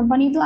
perempuan itu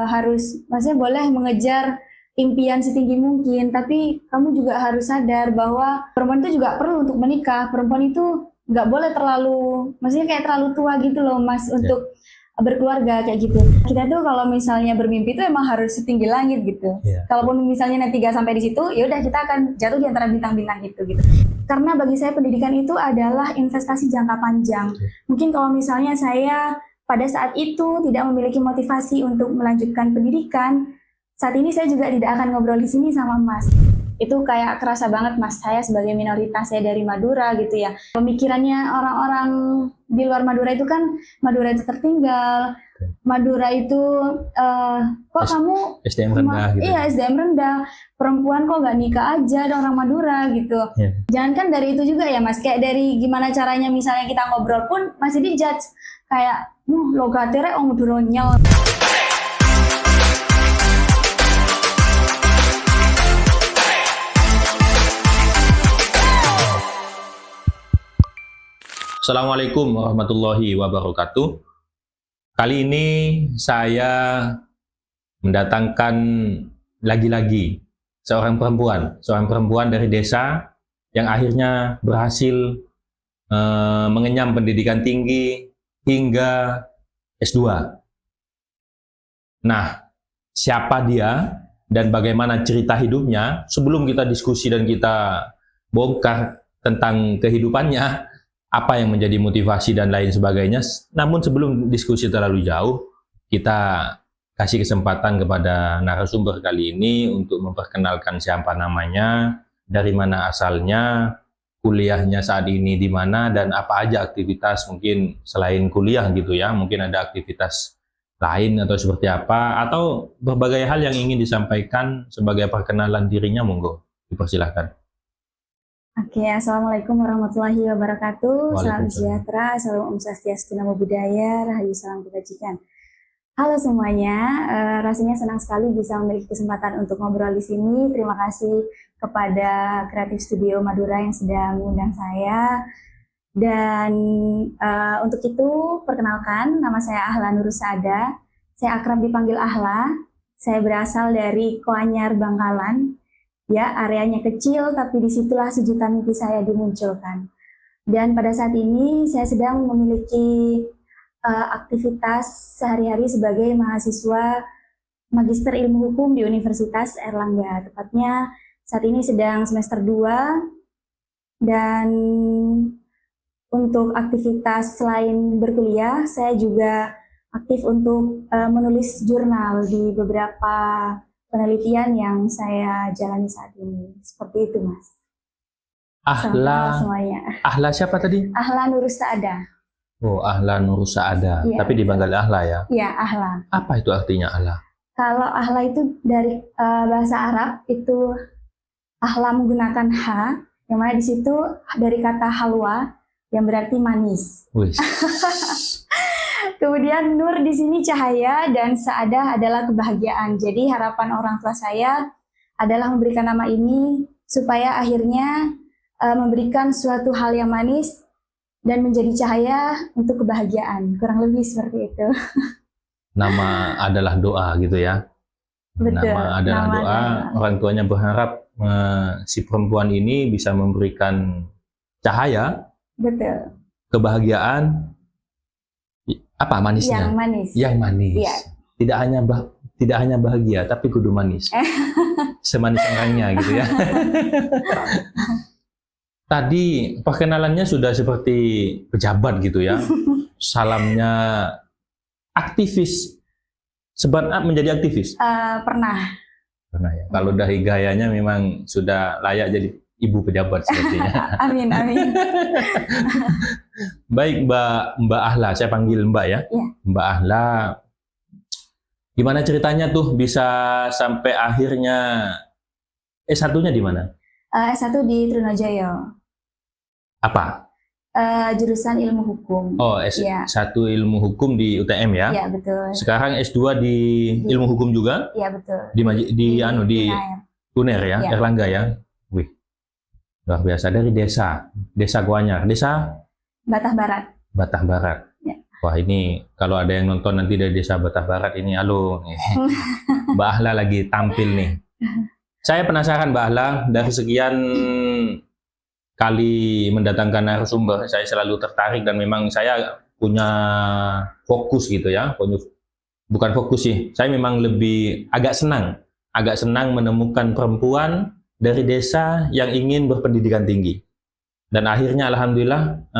harus, maksudnya boleh mengejar impian setinggi mungkin, tapi kamu juga harus sadar bahwa perempuan itu juga perlu untuk menikah. Perempuan itu nggak boleh terlalu, maksudnya kayak terlalu tua gitu loh Mas, untuk berkeluarga kayak gitu. Kita tuh kalau misalnya bermimpi itu emang harus setinggi langit gitu. Kalaupun misalnya nanti gak sampai di situ, ya udah kita akan jatuh di antara bintang-bintang itu gitu. Karena bagi saya pendidikan itu adalah investasi jangka panjang. Mungkin kalau misalnya saya pada saat itu tidak memiliki motivasi untuk melanjutkan pendidikan, saat ini saya juga tidak akan ngobrol di sini sama Mas. Itu kayak kerasa banget Mas, saya sebagai minoritas, saya dari Madura gitu ya. Pemikirannya orang-orang di luar Madura itu kan, Madura itu tertinggal, Madura itu kok kamu SDM rendah gitu. Iya, SDM rendah, perempuan kok nggak nikah aja, ada orang Madura gitu. Jangan kan dari itu juga ya Mas, kayak dari gimana caranya misalnya kita ngobrol pun masih dijudge kayak logatnya om Maduranya. Assalamualaikum warahmatullahi wabarakatuh. Kali ini saya mendatangkan lagi-lagi seorang perempuan dari desa yang akhirnya berhasil mengenyam pendidikan tinggi hingga S2. Nah, siapa dia dan bagaimana cerita hidupnya? Sebelum kita diskusi dan kita bongkar tentang kehidupannya, apa yang menjadi motivasi dan lain sebagainya. Namun sebelum diskusi terlalu jauh, kita kasih kesempatan kepada narasumber kali ini untuk memperkenalkan siapa namanya, dari mana asalnya, kuliahnya saat ini di mana, dan apa aja aktivitas mungkin selain kuliah gitu ya, mungkin ada aktivitas lain atau seperti apa, atau berbagai hal yang ingin disampaikan sebagai perkenalan dirinya, monggo dipersilahkan. Oke, Assalamualaikum warahmatullahi wabarakatuh. Salam sejahtera, salam Om Swastiastu, Namo Buddhaya, Rahayu Salam Kebajikan. Halo semuanya, rasanya senang sekali bisa memiliki kesempatan untuk ngobrol di sini. Terima kasih kepada Kreatif Studio Madura yang sudah mengundang saya. Dan untuk itu, perkenalkan, nama saya Ahla Nur Saada. Saya akrab dipanggil Ahla. Saya berasal dari Koanyar, Bangkalan. Ya, areanya kecil, tapi disitulah sejuta mimpi saya dimunculkan. Dan pada saat ini saya sedang memiliki aktivitas sehari-hari sebagai mahasiswa Magister Ilmu Hukum di Universitas Airlangga. Tepatnya saat ini sedang semester 2. Dan untuk aktivitas selain berkuliah, saya juga aktif untuk menulis jurnal di beberapa penelitian yang saya jalani saat ini. Seperti itu, Mas. Ahla siapa tadi? Ahla Nur Saada. Oh, Ahla Nur Saada. Ya. Tapi dipanggil Ahla ya? Iya, Ahla. Apa itu artinya Ahla? Kalau Ahla itu dari bahasa Arab, itu Ahla menggunakan H, yang mana di situ dari kata halwa, yang berarti manis. Kemudian Nur di sini cahaya dan Saadah adalah kebahagiaan. Jadi harapan orang tua saya adalah memberikan nama ini supaya akhirnya memberikan suatu hal yang manis dan menjadi cahaya untuk kebahagiaan. Kurang lebih seperti itu. Nama adalah doa gitu ya. Betul. Nama adalah doa. Orang tuanya berharap si perempuan ini bisa memberikan cahaya, betul, kebahagiaan. Apa manisnya? Yang manis. Yang manis. Ya. Tidak hanya bahagia, tapi kudu manis. Semanis orangnya gitu ya. Tadi perkenalannya sudah seperti pejabat gitu ya. Salamnya aktivis. Sebat menjadi aktivis? Pernah. Pernah ya. Kalau dari gayanya memang sudah layak jadi ibu pejabat sepertinya. Amin, amin. Baik Mbak Ahla, saya panggil Mbak ya. Mbak Ahla, gimana ceritanya tuh bisa sampai akhirnya S1-nya di mana? S1 di Trunojoyo. Apa? Jurusan Ilmu Hukum. Oh, S1 Ilmu Hukum di UTM ya? Iya, betul. Sekarang S2 di Ilmu Hukum juga? Iya, betul. Di UNER ya, ya. Airlangga ya? Wih, luar biasa. Dari desa Koanyar. Desa? Batah Barat. Batah Barat. Ya. Wah ini kalau ada yang nonton nanti dari Desa Batah Barat ini, halo, Mbak Ahla lagi tampil nih. Saya penasaran Mbak Ahla, dari sekian kali mendatangkan narasumber, saya selalu tertarik dan memang saya punya fokus gitu ya, bukan fokus sih, saya memang lebih agak senang menemukan perempuan dari desa yang ingin berpendidikan tinggi. Dan akhirnya alhamdulillah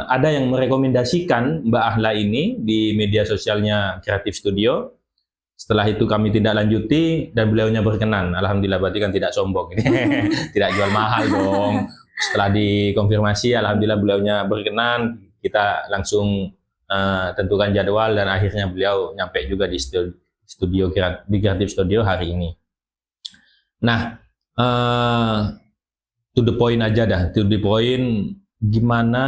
ada yang merekomendasikan Mbak Ahla ini di media sosialnya Creative Studio. Setelah itu kami tidak lanjuti dan beliaunya berkenan. Alhamdulillah, berarti kan tidak sombong. Tidak jual mahal dong. Setelah dikonfirmasi, alhamdulillah beliaunya berkenan. Kita langsung tentukan jadwal dan akhirnya beliau nyampe juga di studio di Creative Studio hari ini. Nah, to the point aja dah, to the point, gimana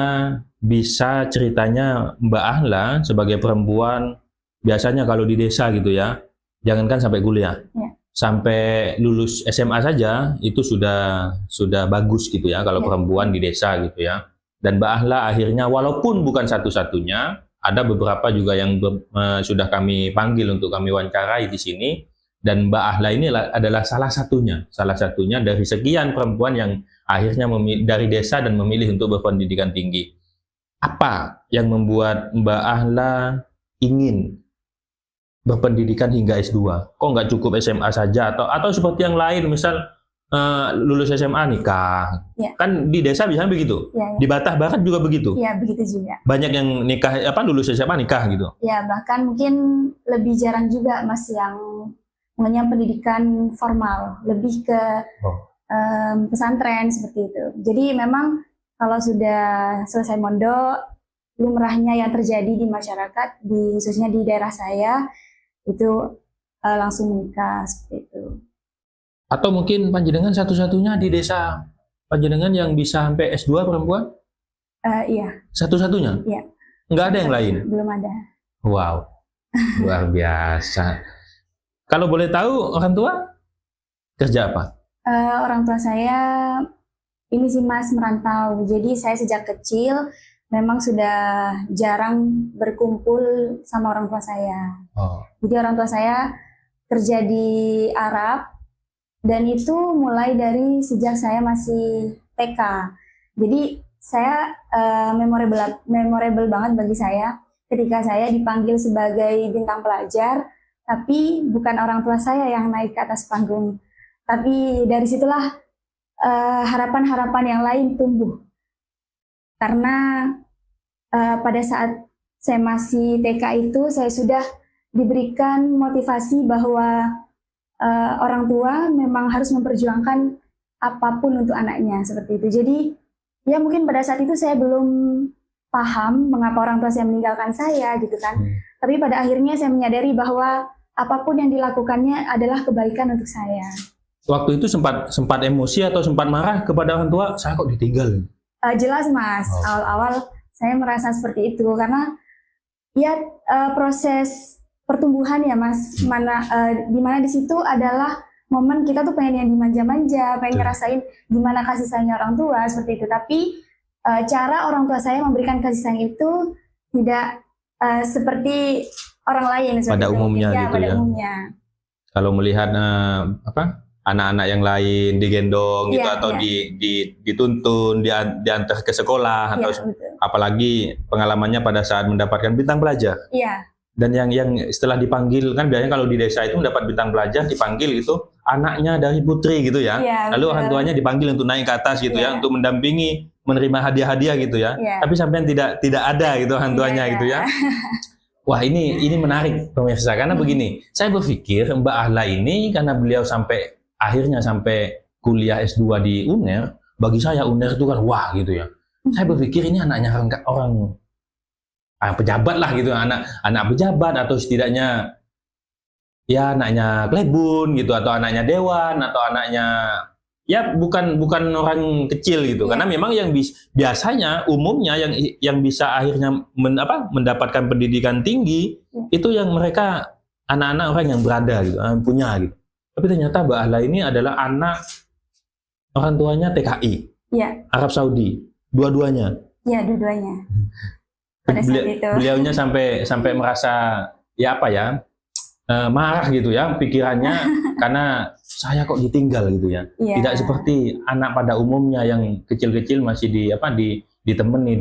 bisa ceritanya Mbak Ahla sebagai perempuan, biasanya kalau di desa gitu ya, jangankan sampai kuliah, sampai lulus SMA saja itu sudah bagus gitu ya kalau perempuan di desa gitu ya. Dan Mbak Ahla akhirnya walaupun bukan satu-satunya, ada beberapa juga yang sudah kami panggil untuk kami wawancarai di sini. Dan Mbak Ahla ini adalah salah satunya dari sekian perempuan yang akhirnya dari desa dan memilih untuk berpendidikan tinggi. Apa yang membuat Mbak Ahla ingin berpendidikan hingga S2? Kok nggak cukup SMA saja atau seperti yang lain, misal lulus SMA nikah? Kan di desa biasanya begitu. Di Batah Barat juga begitu. Iya, begitu juga. Banyak yang nikah lulus SMA nikah gitu. Ya, bahkan mungkin lebih jarang juga Mas yang mengenyam pendidikan formal, lebih ke pesantren seperti itu. Jadi memang kalau sudah selesai mondok, lumrahnya yang terjadi di masyarakat, khususnya di daerah saya, itu langsung menikah seperti itu. Atau mungkin panjenengan satu-satunya di desa panjenengan yang bisa sampai S2 perempuan? Iya. Satu-satunya? Iya. Nggak ada yang lain? Belum ada. Wow, luar biasa. Kalau boleh tahu orang tua kerja apa? Orang tua saya ini sih Mas, merantau. Jadi saya sejak kecil memang sudah jarang berkumpul sama orang tua saya. Jadi orang tua saya kerja di Arab dan itu mulai dari sejak saya masih TK. Jadi saya memorable banget bagi saya ketika saya dipanggil sebagai bintang pelajar. Tapi bukan orang tua saya yang naik ke atas panggung. Tapi dari situlah harapan-harapan yang lain tumbuh. Karena pada saat saya masih TK itu, saya sudah diberikan motivasi bahwa orang tua memang harus memperjuangkan apapun untuk anaknya, seperti itu. Jadi, ya mungkin pada saat itu saya belum paham mengapa orang tua saya meninggalkan saya, gitu kan. Tapi pada akhirnya saya menyadari bahwa apapun yang dilakukannya adalah kebaikan untuk saya. Waktu itu sempat emosi atau sempat marah kepada orang tua, saya kok ditinggal? Jelas Mas, awal-awal saya merasa seperti itu karena ya proses pertumbuhan ya Mas, dimana di situ adalah momen kita tuh pengen yang dimanja-manja, pengen ngerasain gimana kasih sayangnya orang tua seperti itu. Tapi cara orang tua saya memberikan kasih sayang itu tidak seperti orang lain pada umumnya ya, gitu pada ya. Umumnya. Kalau melihat anak-anak yang lain digendong gitu atau dituntun, diantar ke sekolah atau apalagi pengalamannya pada saat mendapatkan bintang pelajar. Iya. Dan yang setelah dipanggil, kan biasanya kalau di desa itu mendapat bintang pelajar dipanggil itu anaknya dari putri gitu ya. Lalu orang tuanya dipanggil untuk naik ke atas gitu ya, untuk mendampingi, menerima hadiah-hadiah gitu ya. Tapi sampai tidak ada gitu orang tuanya gitu ya. Wah ini menarik pemirsa, karena begini, saya berpikir Mbak Ahla ini karena beliau akhirnya sampai kuliah S2 di UNER, bagi saya UNER itu kan wah gitu ya. Saya berpikir ini anaknya orang pejabat lah gitu, anak pejabat atau setidaknya ya anaknya klebun gitu, atau anaknya dewan, atau anaknya ya bukan orang kecil gitu. Karena memang yang biasanya umumnya yang bisa akhirnya mendapatkan pendidikan tinggi itu yang mereka anak-anak orang yang berada gitu, punya gitu. Tapi ternyata Mbak Ahla ini adalah anak orang tuanya TKI, Arab Saudi, dua-duanya. Iya, dua-duanya. pada saat itu. Beliaunya sampai merasa ya apa ya, marah gitu ya pikirannya karena saya kok ditinggal gitu ya. Tidak seperti anak pada umumnya yang kecil-kecil masih ditemani,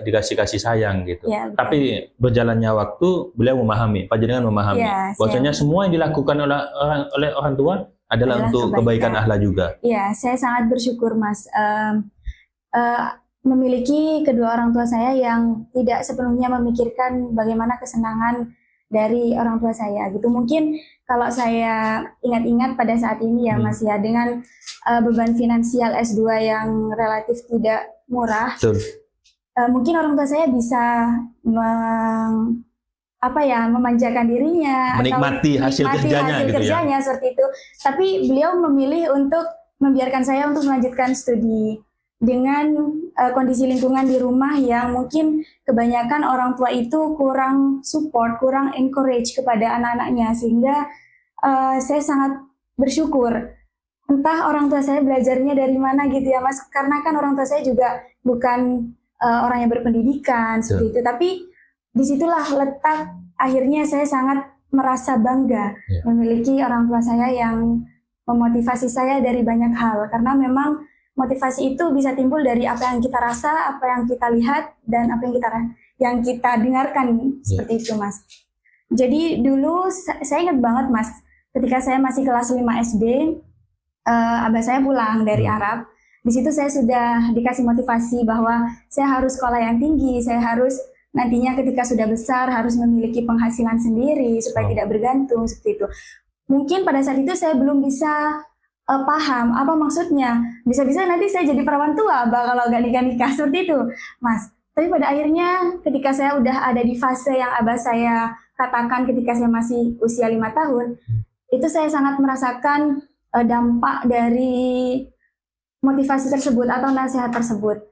dikasih kasih sayang gitu. Tapi berjalannya waktu beliau memahami, panjenengan memahami bahwasanya semua yang dilakukan oleh orang tua adalah untuk kebaikan Ahla juga. Iya, saya sangat bersyukur Mas. Memiliki kedua orang tua saya yang tidak sepenuhnya memikirkan bagaimana kesenangan dari orang tua saya gitu. Mungkin kalau saya ingat-ingat pada saat ini ya Mas ya, dengan beban finansial S2 yang relatif tidak murah, mungkin orang tua saya bisa memanjakan dirinya, menikmati hasil kerjanya gitu ya. Seperti itu. Tapi beliau memilih untuk membiarkan saya untuk melanjutkan studi dengan kondisi lingkungan di rumah yang mungkin kebanyakan orang tua itu kurang support, kurang encourage kepada anak-anaknya, sehingga saya sangat bersyukur. Entah orang tua saya belajarnya dari mana gitu ya Mas, karena kan orang tua saya juga bukan orang yang berpendidikan seperti itu, tapi disitulah letak akhirnya saya sangat merasa bangga memiliki orang tua saya yang memotivasi saya dari banyak hal, karena memang motivasi itu bisa timbul dari apa yang kita rasa, apa yang kita lihat, dan apa yang kita dengarkan seperti itu Mas. Jadi dulu saya ingat banget Mas, ketika saya masih kelas 5 SD, abah saya pulang dari Arab. Di situ saya sudah dikasih motivasi bahwa saya harus sekolah yang tinggi, saya harus nantinya ketika sudah besar harus memiliki penghasilan sendiri supaya tidak bergantung seperti itu. Mungkin pada saat itu saya belum bisa paham apa maksudnya. Bisa-bisa nanti saya jadi perawan tua kalau nggak nikah-nikah seperti itu, Mas. Tapi pada akhirnya ketika saya udah ada di fase yang abah saya katakan ketika saya masih usia 5 tahun, itu saya sangat merasakan dampak dari motivasi tersebut atau nasihat tersebut.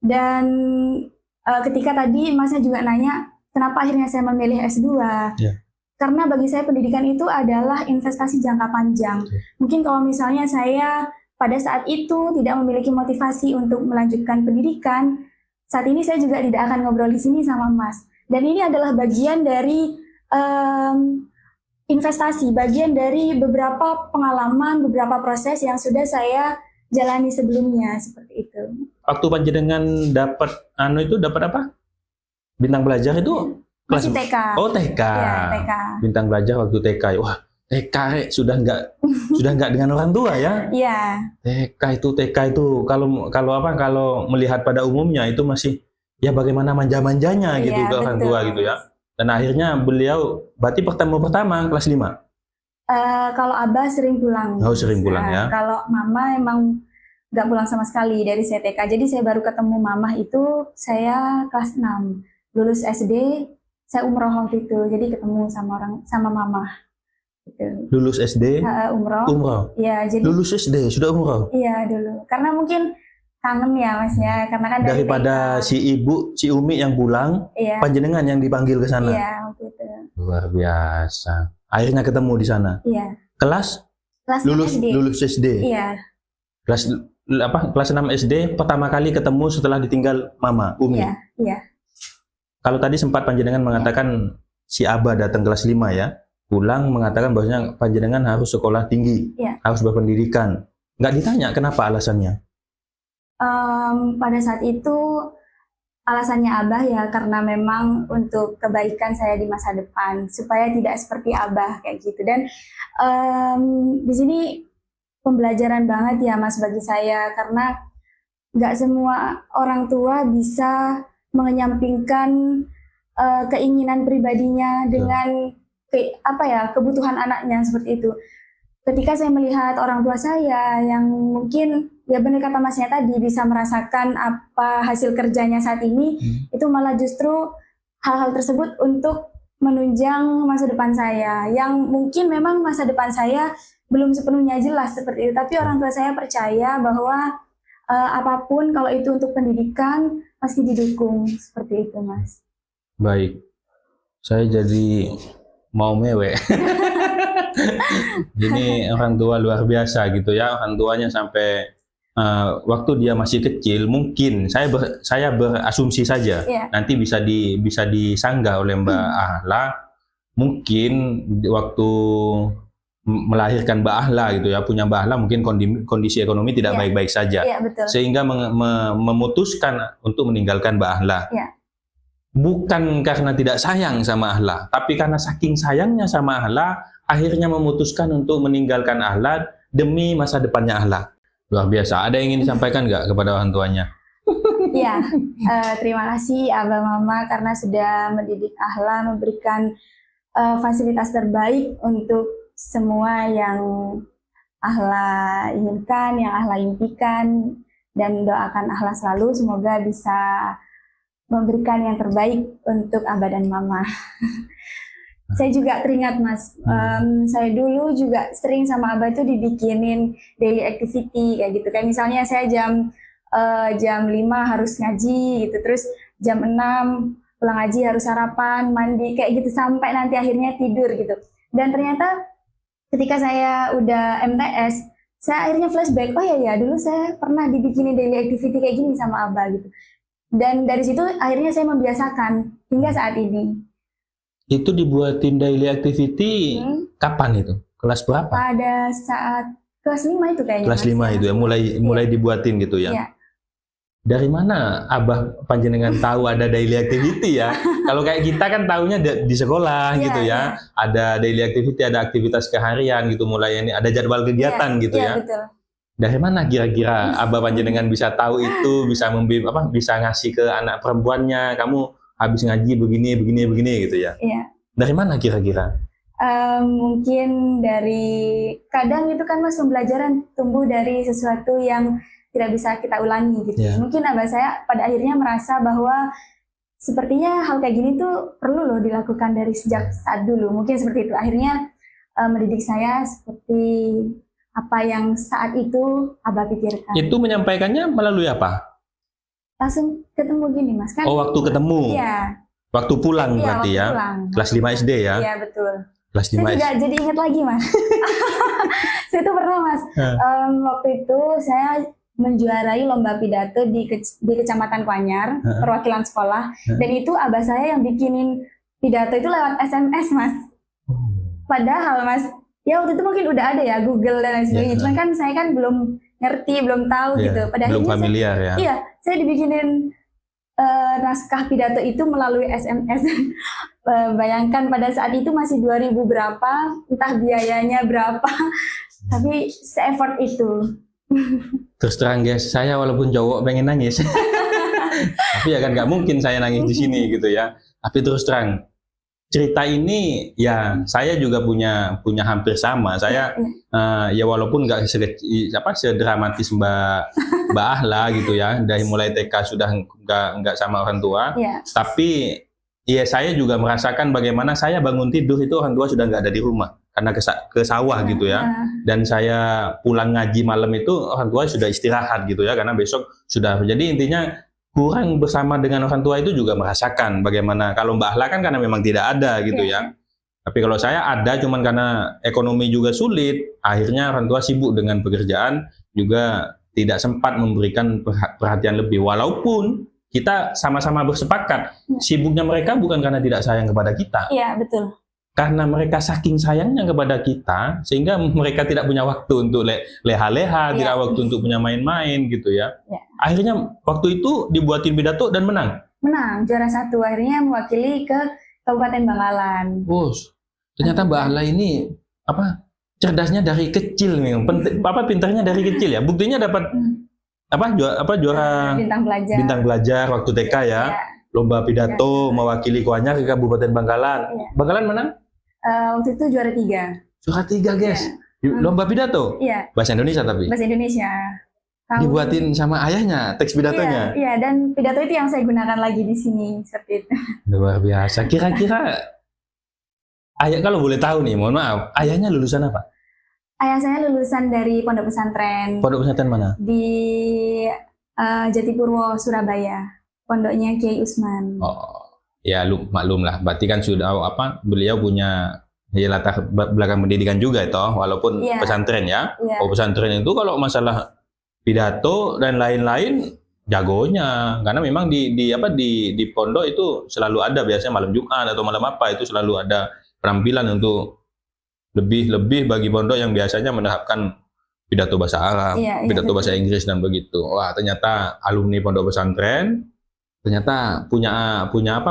Dan ketika tadi Masnya juga nanya, kenapa akhirnya saya memilih S2? Karena bagi saya pendidikan itu adalah investasi jangka panjang. Mungkin kalau misalnya saya pada saat itu tidak memiliki motivasi untuk melanjutkan pendidikan, saat ini saya juga tidak akan ngobrol di sini sama Mas. Dan ini adalah bagian dari investasi, bagian dari beberapa pengalaman, beberapa proses yang sudah saya jalani sebelumnya seperti itu. Waktu panjenengan dapat apa? Bintang pelajar itu? Masih TK. Oh TK. Ya, TK. Bintang pelajar waktu TK. Wah, TK sudah nggak dengan orang tua ya? Iya. TK itu kalau melihat pada umumnya itu masih ya bagaimana manja-manjanya gitu ke orang tua gitu ya. Dan akhirnya beliau berarti pertama kelas 5. Kalau abah sering pulang. Oh, sering pulang ya. Kalau mama emang nggak pulang sama sekali dari saya TK. Jadi saya baru ketemu mama itu saya kelas 6. Lulus SD, saya umroh waktu itu, jadi ketemu sama mama. Gitu. Lulus SD, umroh. Iya, jadi lulus SD sudah umroh. Iya dulu, karena mungkin kangen ya Mas ya, karena kan daripada si ibu, si Umi yang pulang, panjenengan yang dipanggil ke sana. Iya, waktu itu. Luar biasa. Akhirnya ketemu di sana. Iya. Kelas lulus SD. Iya. Kelas 6 SD pertama kali ketemu setelah ditinggal mama, Umi. Iya. Kalau tadi sempat panjenengan mengatakan si Abah datang kelas 5 ya, pulang mengatakan bahwasanya panjenengan harus sekolah tinggi, harus berpendidikan. Nggak ditanya kenapa alasannya? Pada saat itu alasannya Abah ya karena memang untuk kebaikan saya di masa depan, supaya tidak seperti Abah kayak gitu. Dan di sini pembelajaran banget ya Mas bagi saya, karena nggak semua orang tua bisa menyampingkan keinginan pribadinya dengan kebutuhan anaknya seperti itu. Ketika saya melihat orang tua saya yang mungkin ya benar kata Masnya tadi bisa merasakan apa hasil kerjanya saat ini, itu malah justru hal-hal tersebut untuk menunjang masa depan saya yang mungkin memang masa depan saya belum sepenuhnya jelas seperti itu, tapi orang tua saya percaya bahwa apapun kalau itu untuk pendidikan pasti didukung seperti itu Mas. Baik, saya jadi mau mewek. Ini orang tua luar biasa gitu ya, orang tuanya sampai waktu dia masih kecil, mungkin saya berasumsi saja, Iya. nanti bisa disanggah oleh Mbak Ahla, mungkin waktu melahirkan Mbak Ahla gitu ya, punya Mbak Ahla mungkin kondisi ekonomi tidak Iya. baik-baik saja, Iya, betul. sehingga memutuskan untuk meninggalkan Mbak Ahla. Iya. Bukan karena tidak sayang sama Ahla, tapi karena saking sayangnya sama Ahla, akhirnya memutuskan untuk meninggalkan Ahla demi masa depannya Ahla. Luar biasa. Ada yang ingin disampaikan nggak kepada orang tuanya? Ya, terima kasih Abah Mama karena sudah mendidik Ahla, memberikan fasilitas terbaik untuk semua yang Ahla inginkan, yang Ahla impikan, dan doakan Ahla selalu semoga bisa memberikan yang terbaik untuk Abah dan Mama. Saya juga teringat Mas, saya dulu juga sering sama Abah itu dibikinin daily activity kayak gitu. Kayak misalnya saya jam 5 harus ngaji gitu, terus jam 6 pulang ngaji harus sarapan, mandi kayak gitu sampai nanti akhirnya tidur gitu. Dan ternyata ketika saya udah MTS, saya akhirnya flashback, oh ya dulu saya pernah dibikinin daily activity kayak gini sama Abah gitu. Dan dari situ akhirnya saya membiasakan hingga saat ini. Itu dibuatin daily activity kapan itu? Kelas berapa? Pada saat kelas 5 itu kayaknya. Kelas 5 itu ya, mulai dibuatin gitu ya. Iya. Dari mana Abah panjenengan tahu ada daily activity ya? Kalau kayak kita kan tahunya di sekolah Iya, gitu ya. iya. Ada daily activity, ada aktivitas keharian gitu, mulai ini ada jadwal kegiatan gitu Iya, ya. betul. Dari mana kira-kira Abah panjenengan bisa tahu itu, bisa ngasih ke anak perempuannya, kamu habis ngaji begini gitu ya. Iya. Dari mana kira-kira? Mungkin dari kadang itu kan Mas, pembelajaran tumbuh dari sesuatu yang tidak bisa kita ulangi gitu. Yeah. Mungkin Abah saya pada akhirnya merasa bahwa sepertinya hal kayak gini tuh perlu loh dilakukan dari sejak saat dulu. Mungkin seperti itu. Akhirnya mendidik saya seperti apa yang saat itu Abah pikirkan. Itu menyampaikannya melalui apa? Langsung ketemu gini Mas kan. Oh, waktu ketemu. Iya. Waktu pulang Iya, berarti waktu ya. pulang. Kelas 5 SD ya. Iya, betul. Kelas 5 Saya SD. juga jadi ingat lagi Mas. Saya tuh pernah Mas, waktu itu saya menjuarai lomba pidato di Kecamatan Kuanyar, perwakilan sekolah, dan itu Abah saya yang bikinin pidato itu lewat SMS Mas. Padahal Mas, ya waktu itu mungkin udah ada ya Google dan lain sebagainya, cuman kan saya kan belum ngerti, belum tahu gitu. Pada belum akhirnya familiar ya. Iya, saya dibikinin naskah pidato itu melalui SMS. Bayangkan pada saat itu masih 2000 berapa, entah biayanya berapa, tapi se-effort itu. Terus terang guys, saya walaupun cowok pengen nangis, tapi ya kan nggak mungkin saya nangis di sini gitu ya. Tapi terus terang, cerita ini ya saya juga punya hampir sama. Saya ya walaupun nggak sedramatis Mbak Ahla gitu ya, dari mulai TK sudah nggak sama orang tua, tapi ya saya juga merasakan bagaimana saya bangun tidur itu orang tua sudah nggak ada di rumah karena ke sawah gitu ya, dan saya pulang ngaji malam itu orang tua sudah istirahat gitu ya karena besok sudah. Jadi intinya kurang bersama dengan orang tua itu juga merasakan bagaimana. Kalau Mbak Ahla kan karena memang tidak ada gitu ya. Tapi kalau saya ada cuman karena ekonomi juga sulit, akhirnya orang tua sibuk dengan pekerjaan juga tidak sempat memberikan perhatian lebih. Walaupun kita sama-sama bersepakat, sibuknya mereka bukan karena tidak sayang kepada kita. Iya, betul. Karena mereka saking sayangnya kepada kita, sehingga mereka tidak punya waktu untuk leha-leha, tidak waktu untuk punya main-main gitu ya. Akhirnya waktu itu dibuatin pidato dan menang. Menang, juara 1. Akhirnya mewakili ke Kabupaten Bangkalan. Bos, ternyata Mbak Ahla ini cerdasnya dari kecil nih, pintarnya dari kecil ya. Buktinya dapat juara bintang pelajar waktu TK ya. Lomba pidato mewakili Kuanyar ke Kabupaten Bangkalan. Bangkalan menang? Waktu itu juara 3. Juara 3 guys. Lomba pidato? Iya. Bahasa Indonesia tapi? Bahasa Indonesia. Dibuatin sama ayahnya teks pidatonya? Iya, dan pidato itu yang saya gunakan lagi di sini seperti itu. Luar biasa. Kira-kira ayah, kalau boleh tahu nih, mohon maaf, ayahnya lulusan apa? Ayah saya lulusan dari pondok pesantren. Pondok pesantren mana? Di Jatipurwo, Surabaya. Pondoknya Kiai Usman. Oh, ya maklum lah. Berarti kan sudah beliau punya latar belakang pendidikan juga itu, walaupun pesantren ya. Oh, pesantren itu kalau masalah pidato dan lain-lain jagonya, karena memang di pondok itu selalu ada, biasanya malam Jumat atau malam apa itu selalu ada penampilan untuk lebih bagi pondok yang biasanya menerapkan pidato bahasa Arab, pidato bahasa Inggris dan begitu. Wah, ternyata alumni pondok pesantren ternyata punya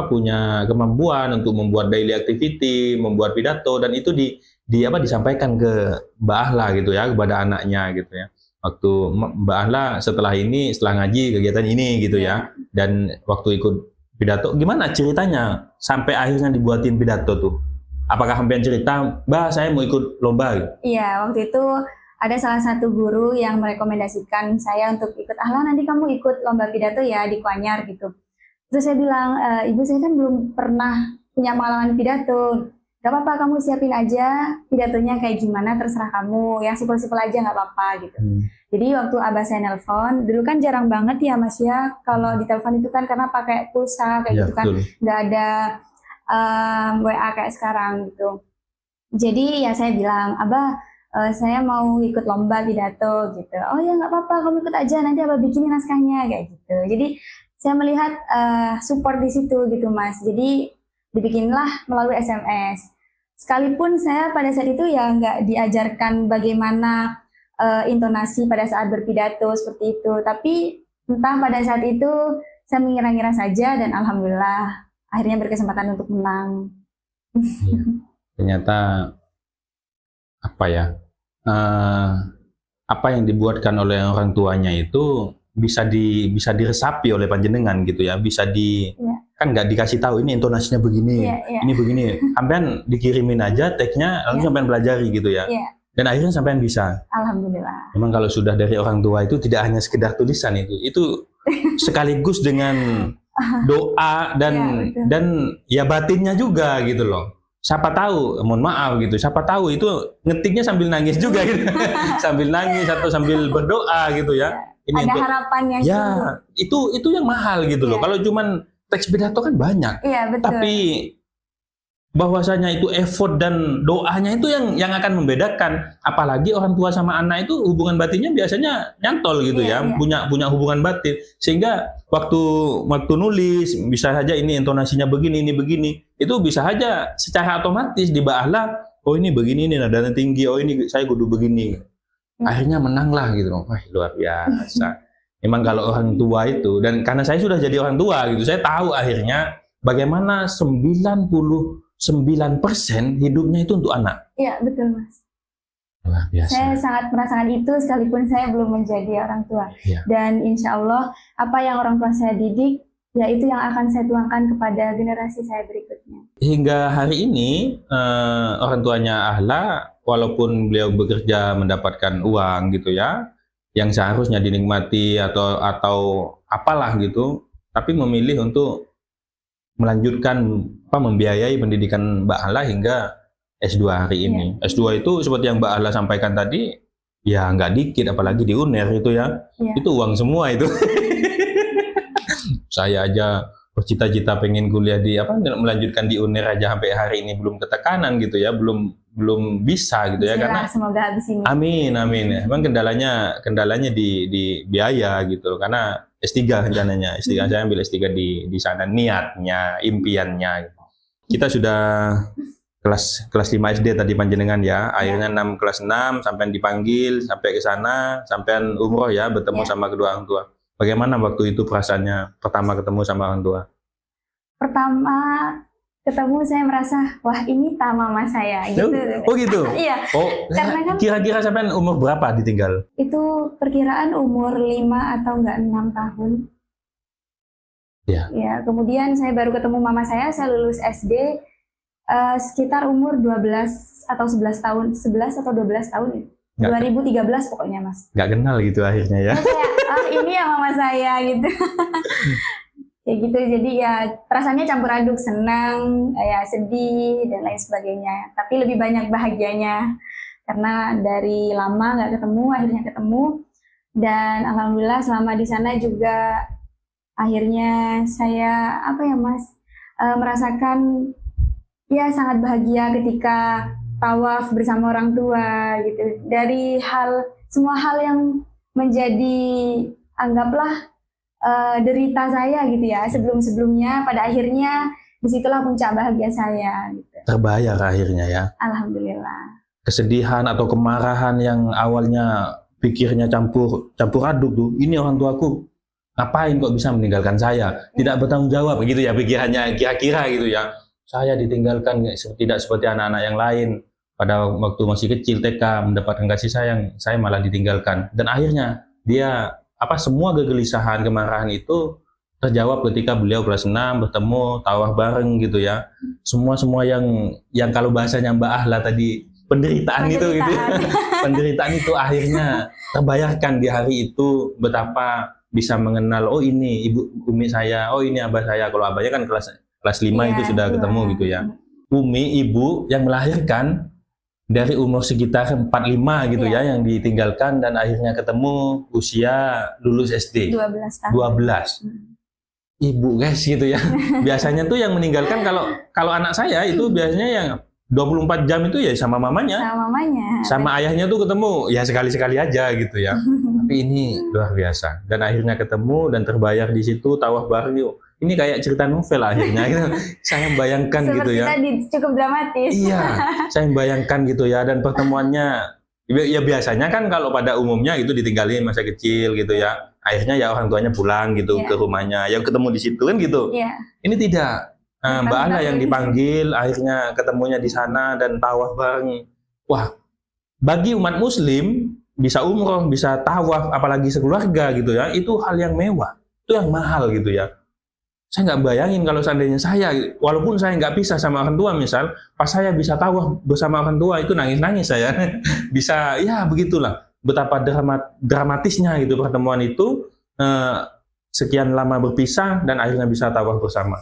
kemampuan untuk membuat daily activity, membuat pidato, dan itu disampaikan ke Mbak Ahla gitu ya, kepada anaknya gitu ya. Waktu Mbak Ahla setelah ngaji kegiatan ini gitu ya, dan waktu ikut pidato, gimana ceritanya sampai akhirnya dibuatin pidato tuh? Apakah sampean cerita, Mbak saya mau ikut lomba? Iya, waktu itu ada salah satu guru yang merekomendasikan saya untuk ikut, Ahla nanti kamu ikut lomba pidato ya di Kuanyar gitu. Terus saya bilang, ibu saya kan belum pernah punya pengalaman pidato, gak apa-apa kamu siapin aja pidatonya kayak gimana terserah kamu, yang simpel-simpel aja gak apa-apa gitu. Jadi waktu abah saya nelpon, dulu kan jarang banget ya Mas ya, kalau di telepon itu kan karena pakai pulsa kayak gitu kan, gak ada WA kayak sekarang gitu. Jadi ya saya bilang, Abah saya mau ikut lomba pidato gitu. Oh ya nggak apa-apa, kamu ikut aja, nanti Abah bikinin naskahnya kayak gitu. Jadi saya melihat support di situ gitu Mas. Jadi dibikinlah melalui SMS. Sekalipun saya pada saat itu ya nggak diajarkan bagaimana intonasi pada saat berpidato seperti itu. Tapi entah pada saat itu saya mengira-ngira saja dan alhamdulillah akhirnya berkesempatan untuk menang. Ya, ternyata apa yang dibuatkan oleh orang tuanya itu bisa diresapi oleh panjenengan gitu ya, kan nggak dikasih tahu ini intonasinya begini, ini begini, sampean dikirimin aja teksnya lalu sampean pelajari gitu ya, dan akhirnya sampean bisa. Alhamdulillah. Memang kalau sudah dari orang tua itu tidak hanya sekedar tulisan, itu sekaligus dengan doa dan ya batinnya juga gitu loh. Siapa tahu, mohon maaf gitu, siapa tahu itu ngetiknya sambil nangis juga gitu. Sambil nangis atau sambil berdoa gitu ya. Ini ada harapannya ya gitu. Itu yang mahal gitu loh. Kalau cuman teks pidato kan banyak. Iya, betul. Tapi bahwasanya itu effort dan doanya itu yang akan membedakan. Apalagi orang tua sama anak itu hubungan batinnya biasanya nyantol gitu punya hubungan batin, sehingga waktu nulis bisa saja ini intonasinya begini, ini begini, itu bisa saja secara otomatis dibahlah, oh ini begini, ini nadanya tinggi, oh ini saya kudu begini, akhirnya menanglah gitu loh. Wah, luar biasa. Memang kalau orang tua itu, dan karena saya sudah jadi orang tua gitu, saya tahu akhirnya bagaimana 99% hidupnya itu untuk anak. Iya, betul Mas. Luar biasa. Saya sangat merasakan itu sekalipun saya belum menjadi orang tua. Dan insya Allah apa yang orang tua saya didik, ya itu yang akan saya tuangkan kepada generasi saya berikutnya. Hingga hari ini orang tuanya Ahla, walaupun beliau bekerja mendapatkan uang gitu ya, yang seharusnya dinikmati atau apalah gitu, tapi memilih untuk melanjutkan membiayai pendidikan Mbak Ahla hingga S2 hari ini. S2 itu seperti yang Mbak Ahla sampaikan tadi, ya nggak dikit, apalagi di UNER itu ya. Itu uang semua itu. Saya aja bercita-cita pengen kuliah melanjutkan di UNER aja sampai hari ini belum ketekanan gitu ya, belum bisa gitu ya. Karena semoga habis ini. Amin. Memang kendalanya di biaya gitu, karena S3 rencananya. S3 saya ambil S3 di sana, niatnya, impiannya. Kita sudah kelas 5 SD tadi panjenengan ya. Akhirnya kelas 6 sampai dipanggil sampai ke sana, sampai umroh ya, bertemu sama kedua orang tua. Bagaimana waktu itu perasaannya pertama ketemu sama orang tua? Pertama ketemu saya merasa, wah ini mama saya gitu. Oh gitu? Iya. Oh, karena kan kira-kira sampai umur berapa ditinggal? Itu perkiraan umur 5 atau enggak 6 tahun. Ya, kemudian saya baru ketemu mama saya lulus SD sekitar umur 12 atau 11 tahun, 11 atau 12 tahun ya. 2013 pokoknya Mas. Nggak kenal gitu akhirnya ya. Kayak, ini ya mama saya gitu. Kayak gitu, jadi ya perasaannya campur aduk, senang, ya sedih dan lain sebagainya. Tapi lebih banyak bahagianya karena dari lama nggak ketemu, akhirnya ketemu. Dan alhamdulillah selama di sana juga akhirnya saya merasakan ya sangat bahagia ketika tawaf bersama orang tua gitu. Dari semua hal yang menjadi, anggaplah derita saya gitu ya sebelum-sebelumnya, pada akhirnya disitulah puncak bahagia saya gitu. Terbayar akhirnya ya. Alhamdulillah. Kesedihan atau kemarahan yang awalnya pikirnya campur aduk tuh, ini orang tuaku ngapain kok bisa meninggalkan saya, tidak bertanggung jawab gitu ya pikirannya kira-kira gitu ya. Saya ditinggalkan tidak seperti anak-anak yang lain, pada waktu masih kecil TK mendapatkan kasih sayang, saya malah ditinggalkan. Dan akhirnya dia semua kegelisahan, kemarahan itu terjawab ketika beliau kelas 6 bertemu tawaf bareng gitu ya. Semua yang kalau bahasanya Mbak Ahla tadi penderitaan itu gitu. Penderitaan itu akhirnya terbayarkan di hari itu, betapa bisa mengenal, oh ini ibu Umi saya, oh ini abah saya. Kalau abahnya kan kelas 5 itu sudah ketemu gitu ya. Umi ibu yang melahirkan dari umur sekitar 45 gitu ya yang ditinggalkan, dan akhirnya ketemu usia lulus SD 12 tahun. 12. Ibu guys gitu ya. Biasanya tuh yang meninggalkan kalau anak saya itu biasanya yang 24 jam itu ya sama mamanya. Sama ayahnya tuh ketemu ya sekali-sekali aja gitu ya. Tapi ini luar biasa. Dan akhirnya ketemu dan terbayar di situ, tawaf bareng yuk. Ini kayak cerita novel akhirnya gitu. Saya bayangkan gitu ya. Seperti tadi cukup dramatis. Iya, saya bayangkan gitu ya. Dan pertemuannya ya biasanya kan kalau pada umumnya itu ditinggalin masa kecil gitu ya. Akhirnya ya orang tuanya pulang gitu ke rumahnya. Yang ketemu di situ kan gitu. Ini tidak. Mbak Ana yang dipanggil, akhirnya ketemunya di sana dan tawaf bareng. Wah, bagi umat muslim bisa umroh, bisa tawaf, apalagi sekeluarga gitu ya, itu hal yang mewah, itu yang mahal gitu ya. Saya nggak bayangin kalau seandainya saya, walaupun saya nggak pisah sama orang tua misal, pas saya bisa tawaf bersama orang tua itu nangis-nangis saya. Bisa, ya begitulah, betapa dramatisnya gitu pertemuan itu, sekian lama berpisah dan akhirnya bisa tawaf bersama.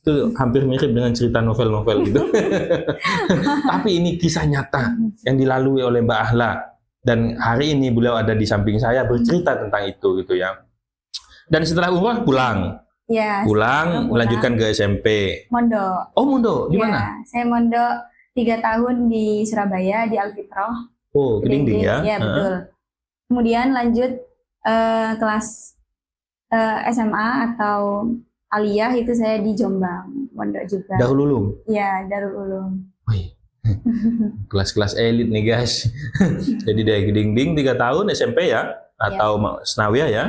Itu hampir mirip dengan cerita novel-novel gitu. Tapi ini kisah nyata yang dilalui oleh Mbak Ahla, dan hari ini beliau ada di samping saya bercerita tentang itu gitu ya. Dan setelah umrah pulang. Ya, pulang, melanjutkan ke SMP. Mondok. Oh, mondok. Di mana? Saya mondok 3 tahun di Surabaya, di Al-Fitrah. Oh, Kedingding ya? Iya, betul. Kemudian lanjut kelas SMA atau aliyah itu saya di Jombang, mondok juga. Darul Ulum? Iya, Darul Ulum. Kelas-kelas elit nih guys. Jadi dari Kedingding 3 tahun SMP ya? Atau Senawiyah ya?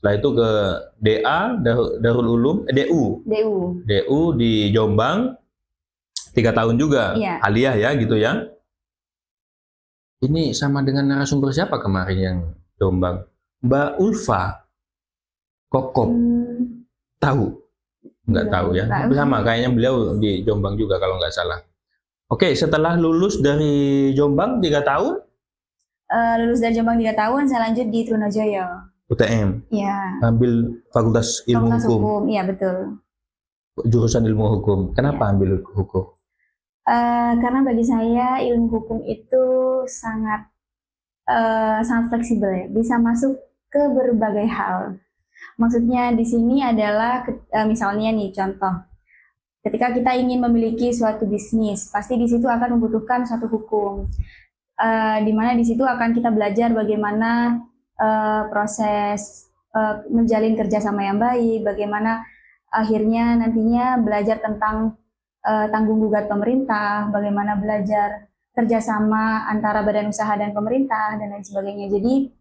Setelah itu ke DA, Darul Ulum, DU di Jombang 3 tahun juga, aliyah ya gitu ya. Ini sama dengan narasumber siapa kemarin yang Jombang? Mbak Ulfa Kokop, tahu? Nggak tahu ya, sama kayaknya beliau di Jombang juga kalau nggak salah. Oke, setelah lulus dari Jombang 3 tahun? Lulus dari Jombang 3 tahun, saya lanjut di Trunojoyo. UTM? Iya. Ambil Fakultas Ilmu Hukum? Iya, betul. Jurusan Ilmu Hukum. Kenapa ambil hukum? Karena bagi saya ilmu hukum itu sangat fleksibel ya. Bisa masuk ke berbagai hal. Maksudnya di sini adalah misalnya nih contoh. Ketika kita ingin memiliki suatu bisnis, pasti di situ akan membutuhkan suatu hukum. Di mana di situ akan kita belajar bagaimana proses menjalin kerjasama yang baik, bagaimana akhirnya nantinya belajar tentang tanggung gugat pemerintah, bagaimana belajar kerjasama antara badan usaha dan pemerintah dan lain sebagainya. Jadi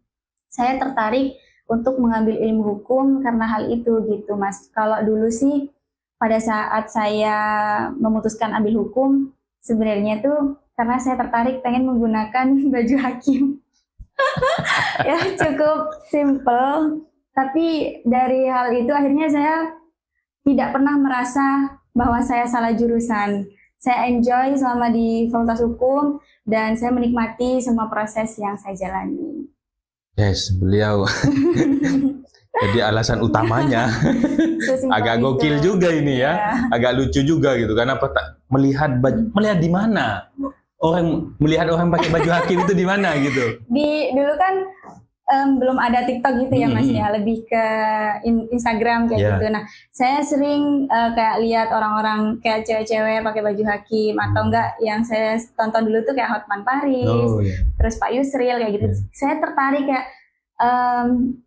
saya tertarik untuk mengambil ilmu hukum karena hal itu gitu, Mas. Kalau dulu sih pada saat saya memutuskan ambil hukum, sebenarnya itu karena saya tertarik pengen menggunakan baju hakim. Ya cukup simple, tapi dari hal itu akhirnya saya tidak pernah merasa bahwa saya salah jurusan. Saya enjoy selama di Fakultas Hukum dan saya menikmati semua proses yang saya jalani. Yes, beliau. Jadi alasan utamanya agak gokil juga ini ya, agak lucu juga gitu. Karena melihat di mana? Melihat orang pakai baju hakim itu di mana gitu? Dulu kan belum ada TikTok gitu ya Mas ya, lebih ke Instagram kayak gitu. Nah, saya sering kayak lihat orang-orang kayak cewek-cewek pakai baju hakim atau enggak yang saya tonton dulu tuh kayak Hotman Paris, terus Pak Yusril kayak gitu. Saya tertarik kayak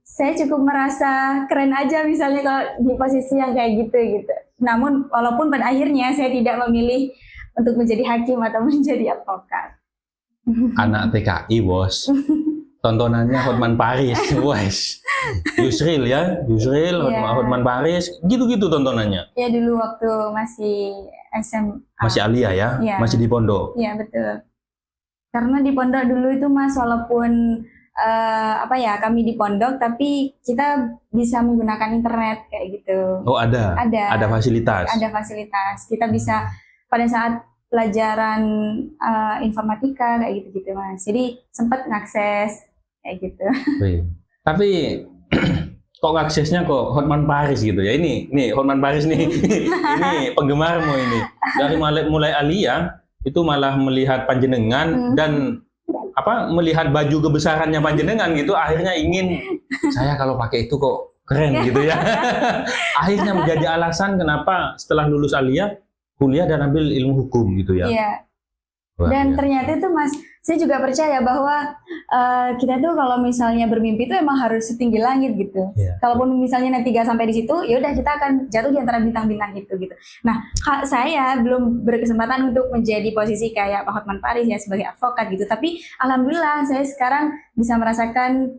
Saya cukup merasa keren aja misalnya kalau di posisi yang kayak gitu. Namun walaupun pada akhirnya saya tidak memilih untuk menjadi hakim atau menjadi advokat. Anak TKI bos, tontonannya Hotman Paris, wes, Yusril ya, Hotman Paris, gitu-gitu tontonannya. Ya dulu waktu masih SMA. Masih Alia ya, masih di pondok. Iya betul. Karena di pondok dulu itu Mas, walaupun kami di pondok, tapi kita bisa menggunakan internet kayak gitu. Oh ada fasilitas. Ada fasilitas. Kita bisa pada saat pelajaran informatika kayak gitu Mas. Jadi sempat ngakses kayak gitu. Tapi kok aksesnya kok Hotman Paris gitu ya? Ini Hotman Paris nih, ini penggemarmu ini. Dari mulai Alia itu malah melihat panjenengan dan melihat baju kebesarannya panjenengan gitu. Akhirnya ingin saya kalau pakai itu kok keren gitu ya. Akhirnya menjadi alasan kenapa setelah lulus Alia kuliah dan ambil ilmu hukum gitu ya. Iya. Dan ternyata itu Mas, saya juga percaya bahwa kita tuh kalau misalnya bermimpi itu emang harus setinggi langit gitu. Yeah. Kalaupun misalnya nanti gak sampai di situ, ya udah kita akan jatuh di antara bintang-bintang gitu. Nah, saya belum berkesempatan untuk menjadi posisi kayak Pak Hotman Paris ya sebagai advokat gitu. Tapi alhamdulillah saya sekarang bisa merasakan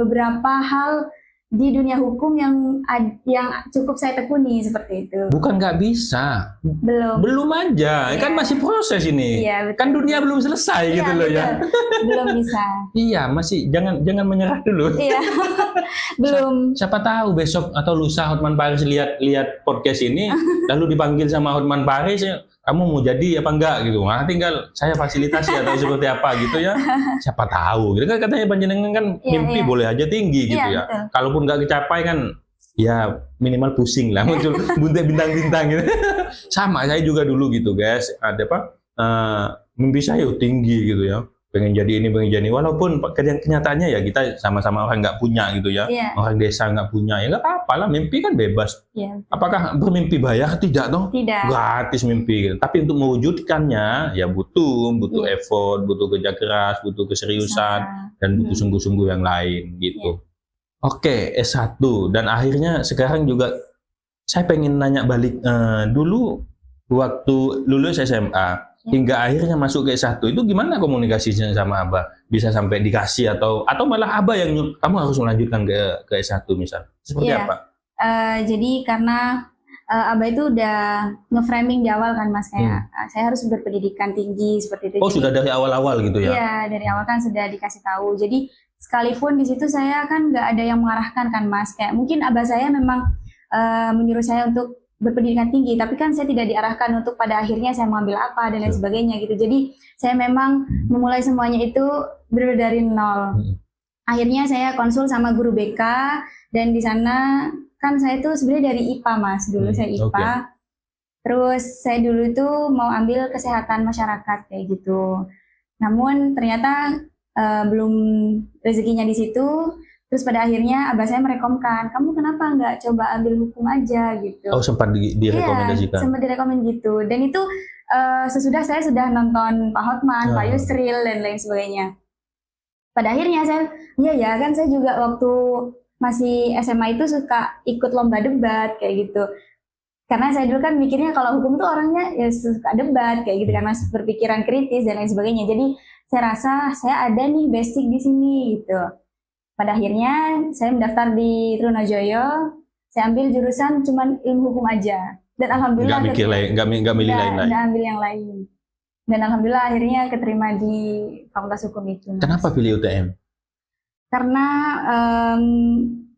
beberapa hal di dunia hukum yang cukup saya tekuni seperti itu. Bukan nggak bisa. Belum aja. Ya. Kan masih proses ini. Ya, kan dunia belum selesai gitu loh ya. Belum bisa. Iya, masih jangan menyerah dulu. Iya. Belum. Siapa tahu besok atau lusa Hotman Paris lihat podcast ini lalu dipanggil sama Hotman Paris, kamu mau jadi apa enggak gitu. Nah, tinggal saya fasilitasi atau seperti apa gitu ya. Siapa tahu. Gitu kan katanya panjenengan kan mimpi boleh aja tinggi gitu ya. Betul. Kalaupun nggak kecapai kan ya minimal pusing lah, muncul buntai bintang-bintang gitu. Sama saya juga dulu gitu guys. Ada mimpi saya tinggi gitu ya. Pengen jadi ini, pengen jadi ini. Walaupun kenyataannya ya kita sama-sama orang nggak punya gitu ya. Orang desa nggak punya, ya nggak apa-apa lah. Mimpi kan bebas. Apakah bermimpi bayar? Tidak dong. Tidak. Gratis mimpi gitu. Tapi untuk mewujudkannya ya butuh effort, butuh kerja keras, butuh keseriusan, dan butuh sungguh-sungguh yang lain gitu. Oke, S1 dan akhirnya sekarang juga saya pengen nanya balik dulu waktu lulus SMA. Hingga akhirnya masuk ke S1 itu gimana komunikasinya sama Abah? Bisa sampai dikasih atau malah Abah yang kamu harus melanjutkan ke S1 misal? Seperti apa? Jadi karena Abah itu udah nge-framing di awal kan Mas, kayak saya harus berpendidikan tinggi seperti itu. Oh, jadi, sudah dari awal-awal gitu ya? Iya, dari awal kan sudah dikasih tahu. Jadi sekalipun di situ saya kan nggak ada yang mengarahkan kan Mas, kayak mungkin Abah saya memang menyuruh saya untuk berpendidikan tinggi, tapi kan saya tidak diarahkan untuk pada akhirnya saya mengambil apa dan lain sebagainya gitu. Jadi saya memang memulai semuanya itu benar dari nol. Akhirnya saya konsul sama guru BK dan di sana kan saya itu sebenarnya dari IPA Mas, dulu saya IPA. Terus saya dulu itu mau ambil kesehatan masyarakat kayak gitu. Namun ternyata belum rezekinya di situ. Terus pada akhirnya Abah saya merekomkan, kamu kenapa nggak coba ambil hukum aja gitu. Oh, sempat direkomendasikan? Iya, sempat direkomend gitu. Dan itu sesudah saya sudah nonton Pak Hotman, Pak Yusril, dan lain sebagainya. Pada akhirnya saya juga waktu masih SMA itu suka ikut lomba debat kayak gitu. Karena saya dulu kan mikirnya kalau hukum tuh orangnya ya suka debat kayak gitu, karena berpikiran kritis dan lain sebagainya. Jadi saya rasa saya ada nih basic di sini gitu. Pada akhirnya saya mendaftar di Trunojoyo, saya ambil jurusan cuman ilmu hukum aja. Dan alhamdulillah nggak milih lain-lain. Nggak ambil yang lain. Dan alhamdulillah akhirnya keterima di Fakultas Hukum itu. Kenapa pilih UTM? Karena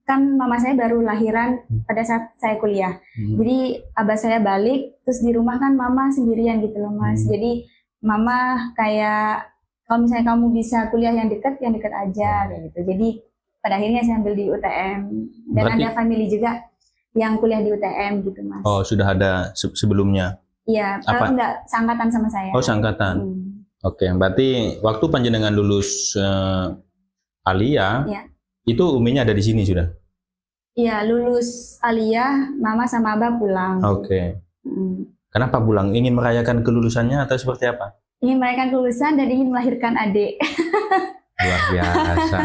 kan mama saya baru lahiran pada saat saya kuliah. Jadi abah saya balik, terus di rumah kan mama sendirian gitu loh Mas. Jadi mama kayak, kalau misalnya kamu bisa kuliah yang dekat aja gitu. Jadi pada akhirnya saya ambil di UTM. Dan ada family juga yang kuliah di UTM gitu Mas. Oh, sudah ada sebelumnya? Iya, kalau enggak seangkatan sama saya. Oh, seangkatan. Oke, berarti waktu panjenengan lulus Alia, itu uminya ada di sini sudah? Iya, lulus Alia, mama sama abah pulang. Oke. Kenapa pulang? Ingin merayakan kelulusannya atau seperti apa? Ingin merayakan kelulusan dan ingin melahirkan adik. Luar biasa.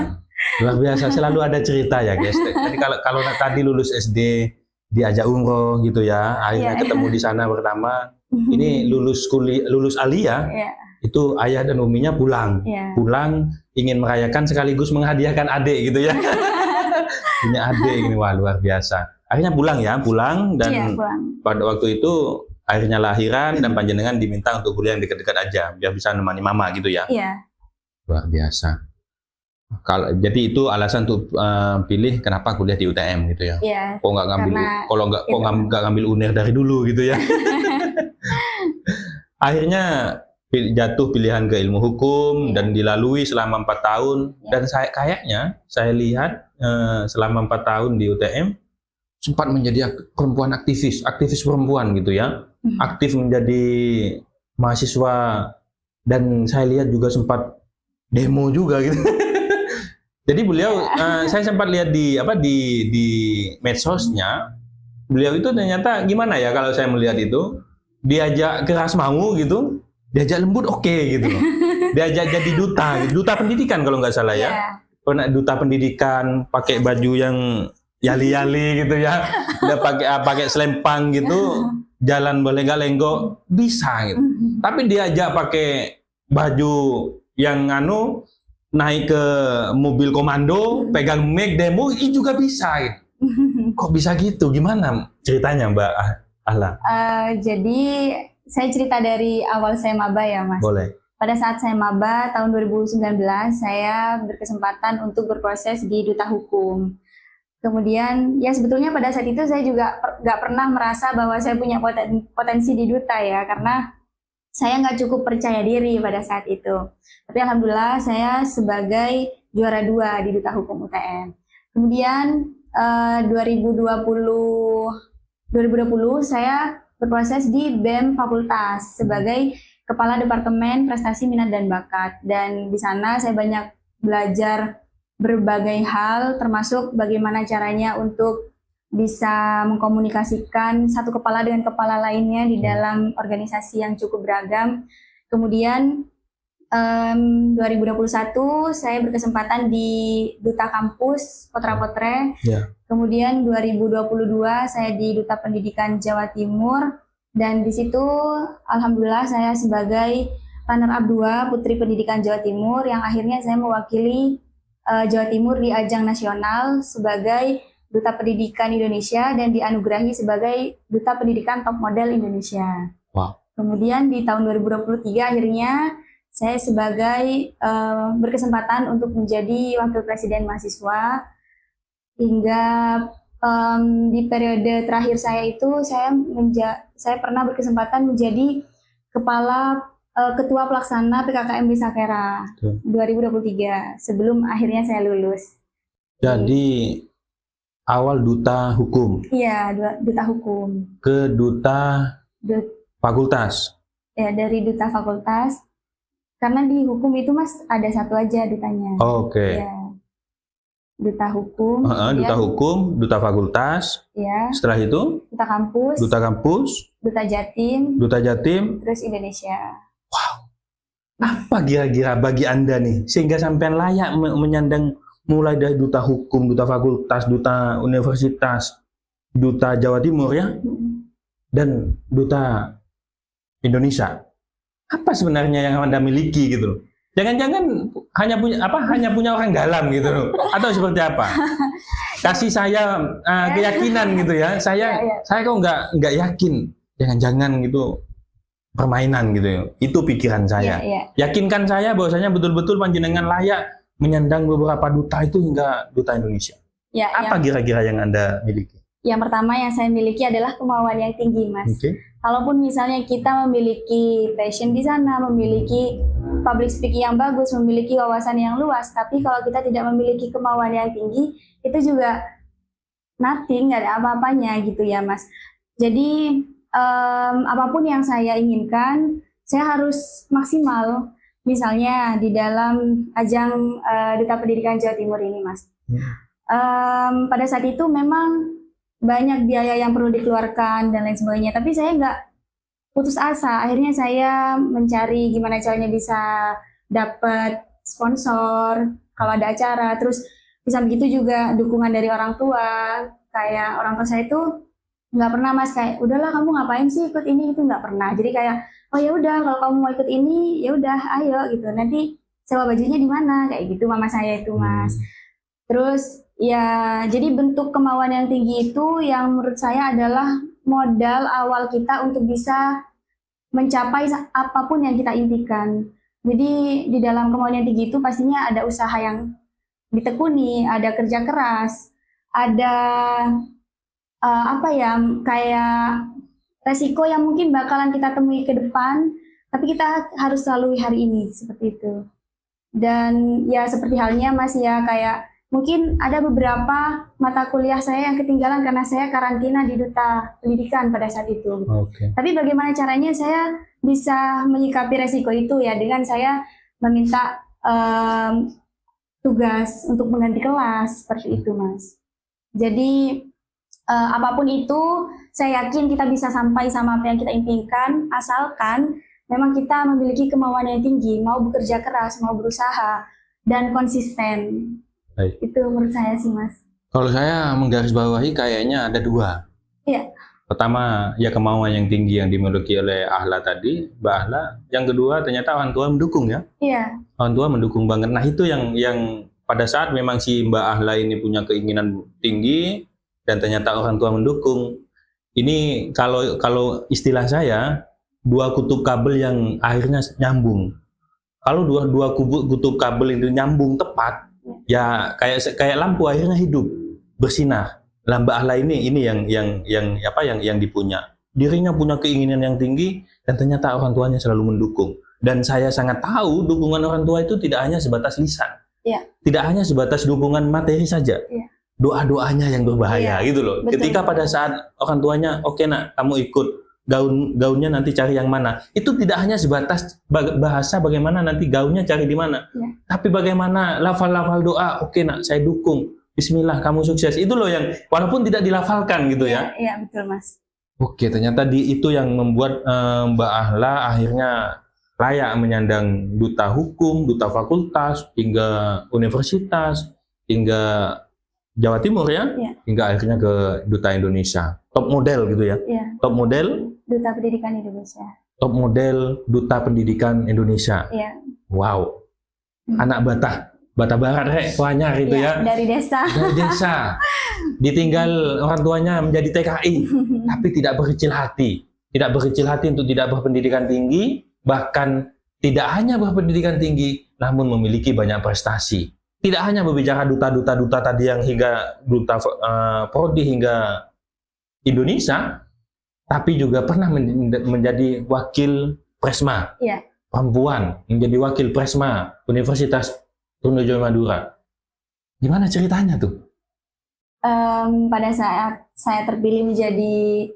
Luar biasa, selalu ada cerita ya guys. Jadi kalau tadi lulus SD diajak umroh gitu ya, akhirnya Iya. ketemu di sana pertama. Ini lulus kuliah, lulus aliyah, Iya. itu ayah dan uminya pulang. Iya. Pulang ingin merayakan sekaligus menghadiahkan adik gitu ya. Punya adik ini, wah luar biasa. Akhirnya pulang ya, pulang dan Iya, pulang. pada waktu itu akhirnya lahiran dan panjenengan diminta untuk kuliah yang dekat-dekat aja biar bisa nemani mama gitu ya. Iya. Luar biasa. Jadi itu alasan untuk pilih kenapa kuliah di UTM gitu ya. Iya. Kok nggak ngambil, Karena kalau nggak ngambil UNER dari dulu gitu ya. Akhirnya jatuh pilihan ke ilmu hukum dan dilalui selama 4 tahun. Dan saya lihat selama 4 tahun di UTM sempat menjadi perempuan aktivis perempuan gitu ya. Aktif menjadi mahasiswa dan saya lihat juga sempat demo juga gitu. Jadi beliau saya sempat lihat di medsosnya, beliau itu ternyata gimana ya kalau saya melihat itu, diajak keras mau gitu, diajak lembut oke gitu loh. Diajak jadi duta pendidikan kalau nggak salah ya. Duta pendidikan, pakai baju yang yali-yali gitu ya. Dia pakai selempang gitu, jalan berlenggak-lenggok bisa gitu. Tapi diajak pakai baju yang naik ke mobil komando, pegang mic demo, itu juga bisa gitu. Kok bisa gitu? Gimana ceritanya Mbak Ahla? Jadi saya cerita dari awal saya maba ya Mas. Boleh. Pada saat saya maba tahun 2019, saya berkesempatan untuk berproses di Duta Hukum. Kemudian ya sebetulnya pada saat itu saya juga nggak pernah merasa bahwa saya punya potensi di Duta ya, karena saya nggak cukup percaya diri pada saat itu. Tapi alhamdulillah saya sebagai juara 2 di Duta Hukum UTM. Kemudian 2020 saya berproses di BEM Fakultas sebagai Kepala Departemen Prestasi Minat dan Bakat. Dan di sana saya banyak belajar berbagai hal, termasuk bagaimana caranya untuk bisa mengkomunikasikan satu kepala dengan kepala lainnya di dalam organisasi yang cukup beragam. Kemudian 2021 saya berkesempatan di Duta Kampus Putra Potre. Kemudian 2022 saya di Duta Pendidikan Jawa Timur, dan di situ alhamdulillah saya sebagai runner up 2 Putri Pendidikan Jawa Timur yang akhirnya saya mewakili Jawa Timur di ajang nasional sebagai Duta Pendidikan Indonesia dan dianugerahi sebagai Duta Pendidikan Top Model Indonesia. Wow. Kemudian di tahun 2023 akhirnya saya sebagai berkesempatan untuk menjadi Wakil Presiden Mahasiswa, hingga di periode terakhir saya itu saya pernah berkesempatan menjadi Ketua Pelaksana PKKMB Sakera 2023 sebelum akhirnya saya lulus. Jadi awal Duta Hukum. Iya, Duta Hukum. Ke Duta Fakultas. Ya, dari Duta Fakultas. Karena di hukum itu Mas ada satu aja dutanya. Oke. Ya. Duta Hukum. Duta Hukum, Duta Fakultas. Ya. Setelah itu? Duta Kampus. Duta Kampus. Duta Jatim. Duta Jatim. Terus Indonesia. Wow. Apa kira-kira bagi Anda nih sehingga sampai layak menyandang mulai dari Duta Hukum, Duta Fakultas, Duta Universitas, Duta Jawa Timur ya, dan Duta Indonesia. Apa sebenarnya yang Anda miliki gitu loh? Jangan-jangan hanya punya orang dalam gitu loh, atau seperti apa? Kasih saya keyakinan gitu ya. Saya kok nggak yakin. Jangan-jangan gitu permainan gitu ya. Itu pikiran saya. Yakinkan saya bahwasanya betul-betul panjenengan layak menyandang beberapa duta itu hingga Duta Indonesia. Apa kira-kira yang Anda miliki? Yang pertama yang saya miliki adalah kemauan yang tinggi, Mas. Kalaupun misalnya kita memiliki passion di sana, memiliki public speaking yang bagus, memiliki wawasan yang luas, tapi kalau kita tidak memiliki kemauan yang tinggi, itu juga nothing, nggak ada apa-apanya gitu ya, Mas. Jadi apapun yang saya inginkan, saya harus maksimal. Misalnya di dalam ajang Duta Pendidikan Jawa Timur ini, Mas. Pada saat itu memang banyak biaya yang perlu dikeluarkan dan lain sebagainya, tapi saya nggak putus asa. Akhirnya saya mencari gimana caranya bisa dapat sponsor kalau ada acara, terus Di samping itu juga dukungan dari orang tua. Kayak orang tua saya itu nggak pernah Mas kayak udahlah kamu ngapain sih ikut ini itu, nggak pernah. Jadi kayak oh ya udah kalau kamu mau ikut ini ya udah ayo gitu. Nanti sewa bajunya di mana kayak gitu mama saya itu Mas. Terus ya jadi bentuk kemauan yang tinggi itu yang menurut saya adalah modal awal kita untuk bisa mencapai apapun yang kita impikan. Jadi di dalam kemauan yang tinggi itu pastinya ada usaha yang ditekuni, ada kerja keras, ada apa ya kayak resiko yang mungkin bakalan kita temui ke depan, tapi kita harus lalui hari ini seperti itu. Dan ya seperti halnya Mas ya kayak mungkin ada beberapa mata kuliah saya yang ketinggalan karena saya karantina di Duta Pendidikan pada saat itu. Tapi bagaimana caranya saya bisa menyikapi resiko itu ya dengan saya meminta tugas untuk mengganti kelas seperti itu Mas. Jadi apapun itu saya yakin kita bisa sampai sama apa yang kita impikan asalkan memang kita memiliki kemauan yang tinggi, mau bekerja keras, mau berusaha dan konsisten. Baik. Itu menurut saya sih Mas. Kalau saya menggarisbawahi kayaknya ada dua. Iya. Pertama, ya kemauan yang tinggi yang dimiliki oleh Ahla tadi, Mbak Ahla. Yang kedua, ternyata orang tua mendukung ya. Iya. Orang tua mendukung banget. Nah itu yang pada saat memang si Mbak Ahla ini punya keinginan tinggi dan ternyata orang tua mendukung. Ini kalau istilah saya dua kutub kabel yang akhirnya nyambung. Kalau dua kutub kabel itu nyambung tepat, ya kayak lampu akhirnya hidup, bersinar. Lah Mbak Ahla ini yang dipunya. Dirinya punya keinginan yang tinggi dan ternyata orang tuanya selalu mendukung. Dan saya sangat tahu dukungan orang tua itu tidak hanya sebatas lisan. Iya. Tidak hanya sebatas dukungan materi saja. Iya. Doa-doanya yang berbahaya gitu loh. Betul. Ketika pada saat orang tuanya, oke nak, kamu ikut gaunnya nanti cari yang mana. Itu tidak hanya sebatas bahasa bagaimana nanti gaunnya cari di mana. Ya. Tapi bagaimana lafal-lafal doa, oke nak, saya dukung. Bismillah, kamu sukses. Itu loh yang walaupun tidak dilafalkan gitu ya. Iya, betul Mas. Oke, ternyata itu yang membuat Mbak Ahla akhirnya layak menyandang duta hukum, duta fakultas, hingga universitas, hingga Jawa Timur ya, hingga akhirnya ke Duta Indonesia. Top model gitu ya. Top model Duta Pendidikan Indonesia. Top model Duta Pendidikan Indonesia. Iya. Wow. Anak Bata Barat Kuanyar itu ya. Dari desa. Dari desa. Ditinggal orang tuanya menjadi TKI, tapi tidak berkecil hati. Tidak berkecil hati untuk tidak berpendidikan tinggi, bahkan tidak hanya berpendidikan tinggi, namun memiliki banyak prestasi. Tidak hanya berbicara duta tadi yang hingga duta prodi hingga Indonesia, tapi juga pernah menjadi wakil Presma. Iya. Perempuan menjadi wakil Presma Universitas Trunojoyo Madura. Gimana ceritanya tuh? Pada saat saya terpilih menjadi,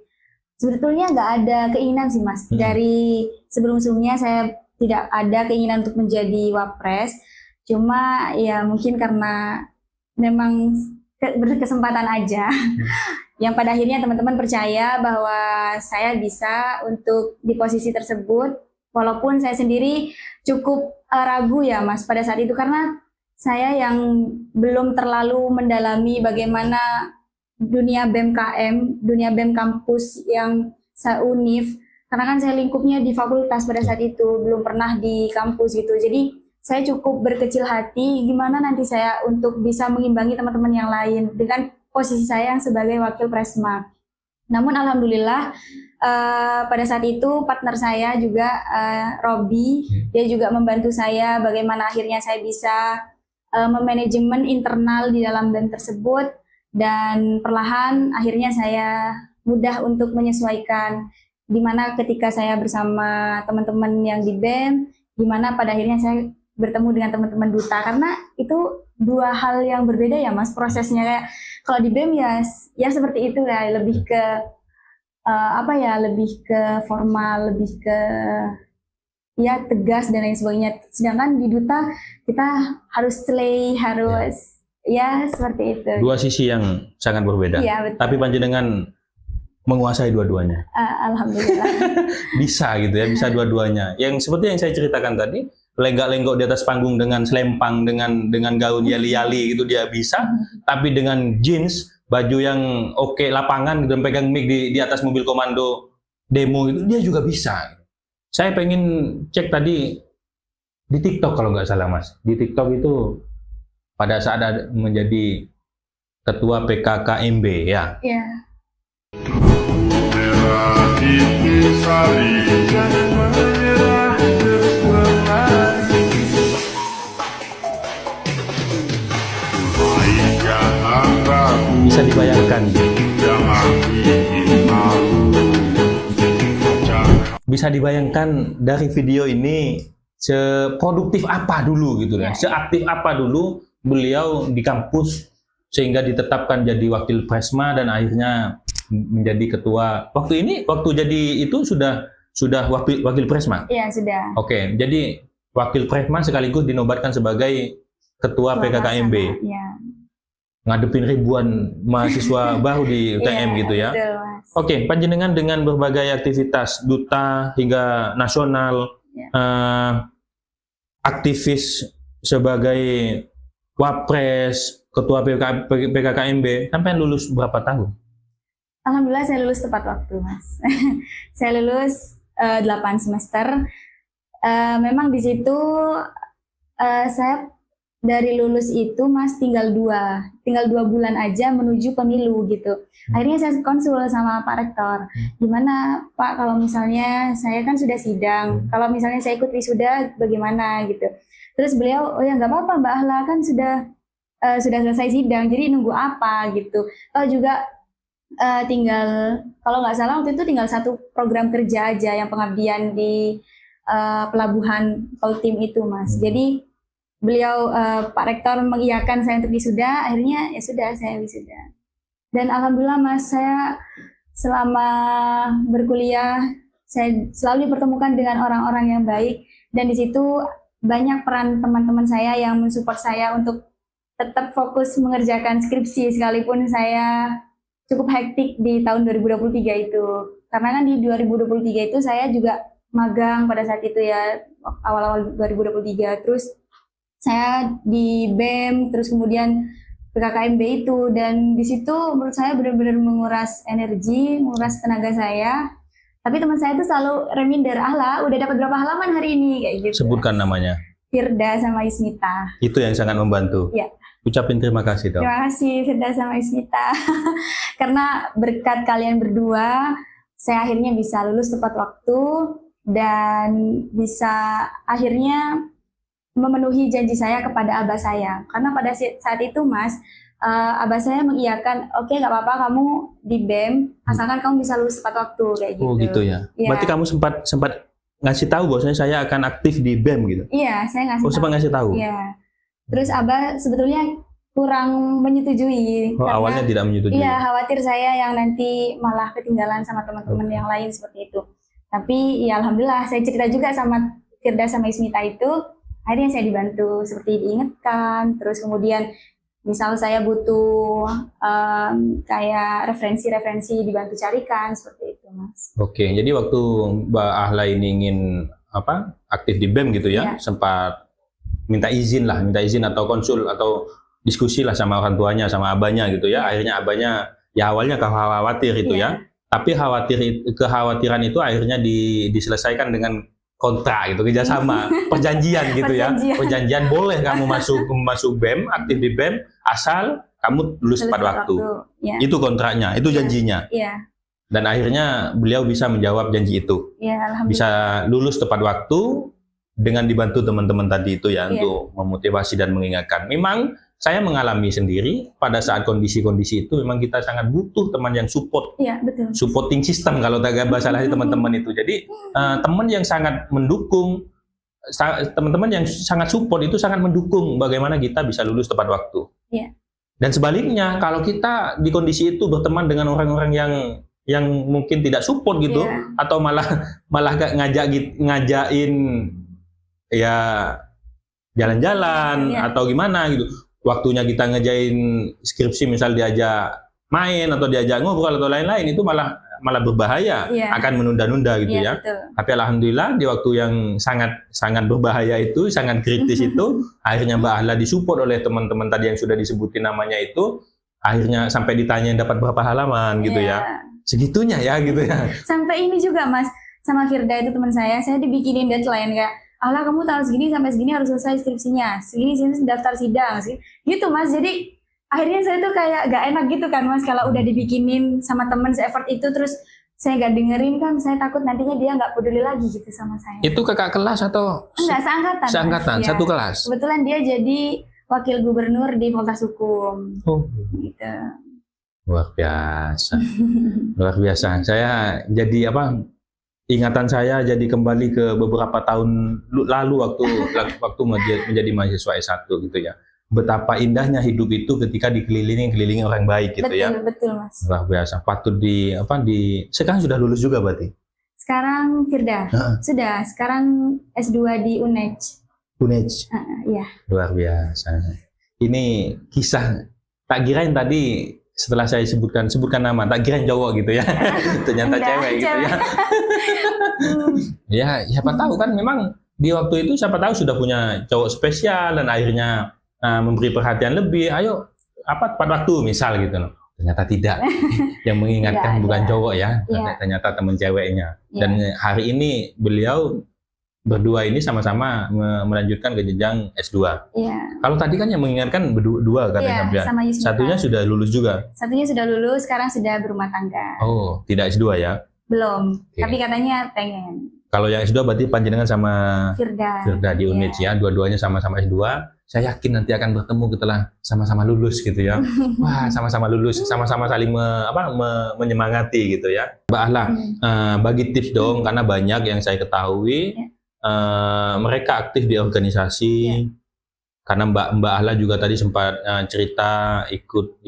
sebetulnya nggak ada keinginan sih Mas. Dari sebelum-sebelumnya saya tidak ada keinginan untuk menjadi wapres. Cuma ya mungkin karena memang berkesempatan aja. Yang pada akhirnya teman-teman percaya bahwa saya bisa untuk di posisi tersebut. Walaupun saya sendiri cukup ragu ya Mas pada saat itu. Karena saya yang belum terlalu mendalami bagaimana dunia BEM-KM, dunia BEM kampus yang se-univ. Karena kan saya lingkupnya di fakultas pada saat itu. Belum pernah di kampus gitu. Jadi saya cukup berkecil hati gimana nanti saya untuk bisa mengimbangi teman-teman yang lain dengan posisi saya yang sebagai wakil Presma. Namun alhamdulillah pada saat itu partner saya juga Robi, dia juga membantu saya bagaimana akhirnya saya bisa memanajemen internal di dalam BEM tersebut dan perlahan akhirnya saya mudah untuk menyesuaikan dimana ketika saya bersama teman-teman yang di BEM, dimana pada akhirnya saya bertemu dengan teman-teman duta karena itu dua hal yang berbeda ya Mas prosesnya. Kayak kalau di BEM ya seperti itu ya, lebih ke lebih ke formal, lebih ke ya tegas dan lain sebagainya. Sedangkan di duta kita harus slay, harus ya seperti itu. Dua sisi yang sangat berbeda. Ya, betul. Tapi panjenengan menguasai dua-duanya. Alhamdulillah. Bisa gitu ya, bisa dua-duanya. Yang seperti yang saya ceritakan tadi, lenggak-lenggok di atas panggung dengan selempang, dengan gaun yali-yali gitu dia bisa, tapi dengan jeans, baju yang oke, lapangan dan pegang mic di atas mobil komando demo itu dia juga bisa. Saya pengen cek tadi di TikTok kalau nggak salah Mas. Di TikTok itu pada saat menjadi ketua PKKMB ya. Iya. Bisa dibayangkan. Bisa dibayangkan dari video ini seproduktif apa dulu gitu ya. Seaktif apa dulu beliau di kampus sehingga ditetapkan jadi wakil Presma dan akhirnya menjadi ketua. Waktu jadi itu sudah wakil Presma. Iya, sudah. Oke, jadi wakil Presma sekaligus dinobatkan sebagai ketua PKKMB. Iya. Ngadepin ribuan mahasiswa baru di UTM gitu ya. Betul, Mas. Oke, panjenengan dengan berbagai aktivitas duta hingga nasional, aktivis sebagai wapres, ketua PKKMB, sampai lulus berapa tahun? Alhamdulillah saya lulus tepat waktu, Mas. Saya lulus 8 semester. Memang di situ saya dari lulus itu Mas tinggal 2 bulan aja menuju pemilu gitu. Akhirnya saya konsul sama Pak Rektor, gimana Pak kalau misalnya saya kan sudah sidang, kalau misalnya saya ikut wisuda bagaimana gitu. Terus beliau, oh ya nggak apa-apa Mbak Ahla, kan sudah selesai sidang, jadi nunggu apa gitu. Oh juga tinggal, kalau nggak salah waktu itu tinggal 1 program kerja aja yang pengabdian di pelabuhan Kaltim itu Mas. Jadi beliau Pak Rektor mengiyakan saya untuk wisuda, akhirnya ya sudah saya wisuda. Dan alhamdulillah Mas, saya selama berkuliah saya selalu dipertemukan dengan orang-orang yang baik, dan di situ banyak peran teman-teman saya yang mensupport saya untuk tetap fokus mengerjakan skripsi sekalipun saya cukup hektik di tahun 2023 itu. Karena kan di 2023 itu saya juga magang pada saat itu ya, awal-awal 2023, terus saya di BEM, terus kemudian PKKMB itu, dan di situ menurut saya benar-benar menguras energi, menguras tenaga saya. Tapi teman saya itu selalu reminder, Ahla, udah dapat berapa halaman hari ini kayak gitu. Sebutkan namanya. Firda sama Ismita. Itu yang sangat membantu. Ya. Ucapin terima kasih dong. Terima kasih Firda sama Ismita. Karena berkat kalian berdua, saya akhirnya bisa lulus tepat waktu dan bisa akhirnya memenuhi janji saya kepada abah saya. Karena pada saat itu Mas, abah saya mengiyakan, oke nggak apa-apa kamu di BEM, asalkan kamu bisa lulus tepat waktu kayak gitu. Oh gitu ya. Ya. Berarti kamu sempat ngasih tahu bahwasanya saya akan aktif di BEM gitu. Iya, saya ngasih tahu. sempat ngasih tahu. Iya. Terus abah sebetulnya kurang menyetujui. Oh, awalnya tidak menyetujui. Iya, khawatir saya yang nanti malah ketinggalan sama teman-teman yang lain seperti itu. Tapi ya alhamdulillah saya cerita juga sama Firda sama Ismita itu, akhirnya saya dibantu seperti diingatkan, terus kemudian misal saya butuh kayak referensi dibantu carikan seperti itu Mas. Oke, jadi waktu Mbak Ahla ini ingin aktif di BEM gitu ya, sempat minta izin atau konsul atau diskusi lah sama orang tuanya, sama abahnya gitu ya. Akhirnya abahnya ya awalnya khawatir itu ya, tapi kekhawatiran itu akhirnya diselesaikan dengan kontrak gitu, kerjasama, perjanjian gitu ya, perjanjian boleh kamu masuk BEM, aktif di BEM, asal kamu lulus tepat waktu. Ya. Itu kontraknya, itu janjinya. Ya. Dan akhirnya beliau bisa menjawab janji itu. Ya, bisa lulus tepat waktu dengan dibantu teman-teman tadi itu ya, untuk memotivasi dan mengingatkan. Memang saya mengalami sendiri pada saat kondisi-kondisi itu memang kita sangat butuh teman yang support. Iya, betul. Supporting system kalau tak bahasa lain teman-teman itu. Jadi teman yang sangat mendukung, teman-teman yang sangat support itu sangat mendukung bagaimana kita bisa lulus tepat waktu. Iya. Dan sebaliknya kalau kita di kondisi itu berteman dengan orang-orang yang mungkin tidak support gitu, atau malah ngajakin ya jalan-jalan atau gimana gitu. Waktunya kita ngejain skripsi misal diajak main atau diajak ngobrol atau lain-lain, itu malah malah berbahaya, akan menunda-nunda gitu ya. Betul. Tapi alhamdulillah di waktu yang sangat berbahaya itu, sangat kritis itu, akhirnya Mbak Ahla disupport oleh teman-teman tadi yang sudah disebutin namanya itu, akhirnya sampai ditanya dapat berapa halaman gitu ya. Segitunya ya gitu ya. Sampai ini juga Mas, sama Firda itu teman saya dibikinin deadline kayak, Allah kamu tanggal segini sampai segini harus selesai skripsinya, segini daftar sidang, gitu Mas. Jadi akhirnya saya tuh kayak gak enak gitu kan Mas, kalau udah dibikinin sama temen se-effort itu terus saya gak dengerin kan, saya takut nantinya dia gak peduli lagi gitu sama saya. Itu kakak kelas atau? Enggak, seangkatan. Seangkatan, Mas. satu kelas? Kebetulan dia jadi wakil gubernur di Fakultas Hukum. Oh. Gitu. Luar biasa. Luar biasa. Saya jadi ingatan saya jadi kembali ke beberapa tahun lalu waktu menjadi mahasiswa S1 gitu ya. Betapa indahnya hidup itu ketika dikelilingi orang baik gitu ya. Betul Mas. Luar biasa. Patut sekarang sudah lulus juga berarti? Sekarang Firda. Sudah, sekarang S2 di UNED. Iya. Luar biasa. Ini kisah tak kirain tadi setelah saya sebutkan nama, tak kirain cowok gitu ya. Ternyata cewek gitu ya. Ya, siapa tahu kan memang di waktu itu siapa tahu sudah punya cowok spesial dan akhirnya memberi perhatian lebih. Ayo, tepat waktu misal gitu loh. Ternyata tidak. Yang mengingatkan bukan cowok ya, ternyata teman ceweknya. Dan hari ini beliau berdua ini sama-sama melanjutkan ke jenjang S2. Iya. Kalau tadi kan yang mengingatkan berdua katanya. Iya, sama Yusmita. Satunya sudah lulus juga? Satunya sudah lulus, sekarang sudah berumah tangga. Oh, tidak S2 ya? Belum, tapi katanya pengen. Kalau yang S2 berarti panjenengan sama Firda di UNED ya, dua-duanya sama-sama S2. Saya yakin nanti akan bertemu setelah sama-sama lulus gitu ya. Wah, sama-sama lulus, sama-sama saling menyemangati gitu ya. Mbak Ahla, bagi tips dong, karena banyak yang saya ketahui mereka aktif di organisasi. Karena Mbak Ahla juga tadi sempat cerita ikut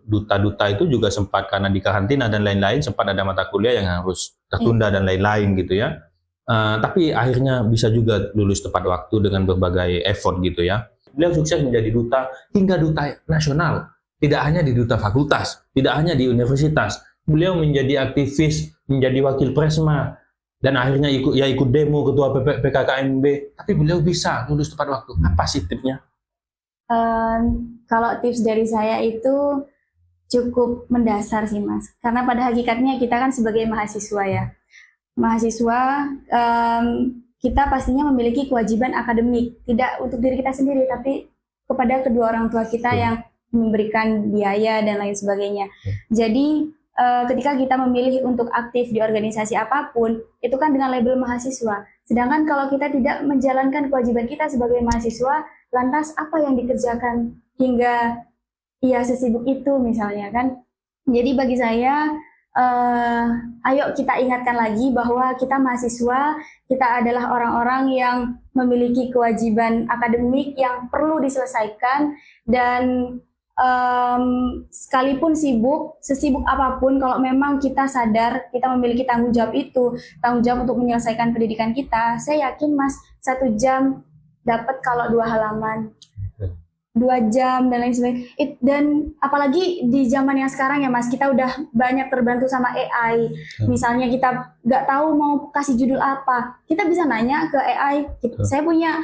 duta-duta itu juga sempat karena di karantina dan lain-lain, sempat ada mata kuliah yang harus tertunda dan lain-lain gitu ya. Tapi akhirnya bisa juga lulus tepat waktu dengan berbagai effort gitu ya. Beliau sukses menjadi duta hingga duta nasional. Tidak hanya di duta fakultas, tidak hanya di universitas. Beliau menjadi aktivis, menjadi wakil Presma, dan akhirnya ikut demo ketua PKKMB. Tapi beliau bisa lulus tepat waktu. Apa sih tipsnya? Kalau tips dari saya itu cukup mendasar sih Mas. Karena pada hakikatnya kita kan sebagai mahasiswa ya. Mahasiswa kita pastinya memiliki kewajiban akademik, tidak untuk diri kita sendiri, tapi kepada kedua orang tua kita yang memberikan biaya dan lain sebagainya. Jadi ketika kita memilih untuk aktif di organisasi apapun, itu kan dengan label mahasiswa. Sedangkan kalau kita tidak menjalankan kewajiban kita sebagai mahasiswa, lantas apa yang dikerjakan hingga sesibuk itu misalnya kan. Jadi bagi saya, ayo kita ingatkan lagi bahwa kita mahasiswa, kita adalah orang-orang yang memiliki kewajiban akademik yang perlu diselesaikan, dan sekalipun sesibuk apapun, kalau memang kita sadar kita memiliki tanggung jawab untuk menyelesaikan pendidikan kita, saya yakin Mas 1 jam dapat kalau 2 halaman. 2 jam dan lain sebagainya. Dan apalagi di zaman yang sekarang ya Mas, kita udah banyak terbantu sama AI. Misalnya kita nggak tahu mau kasih judul apa, kita bisa nanya ke AI, saya punya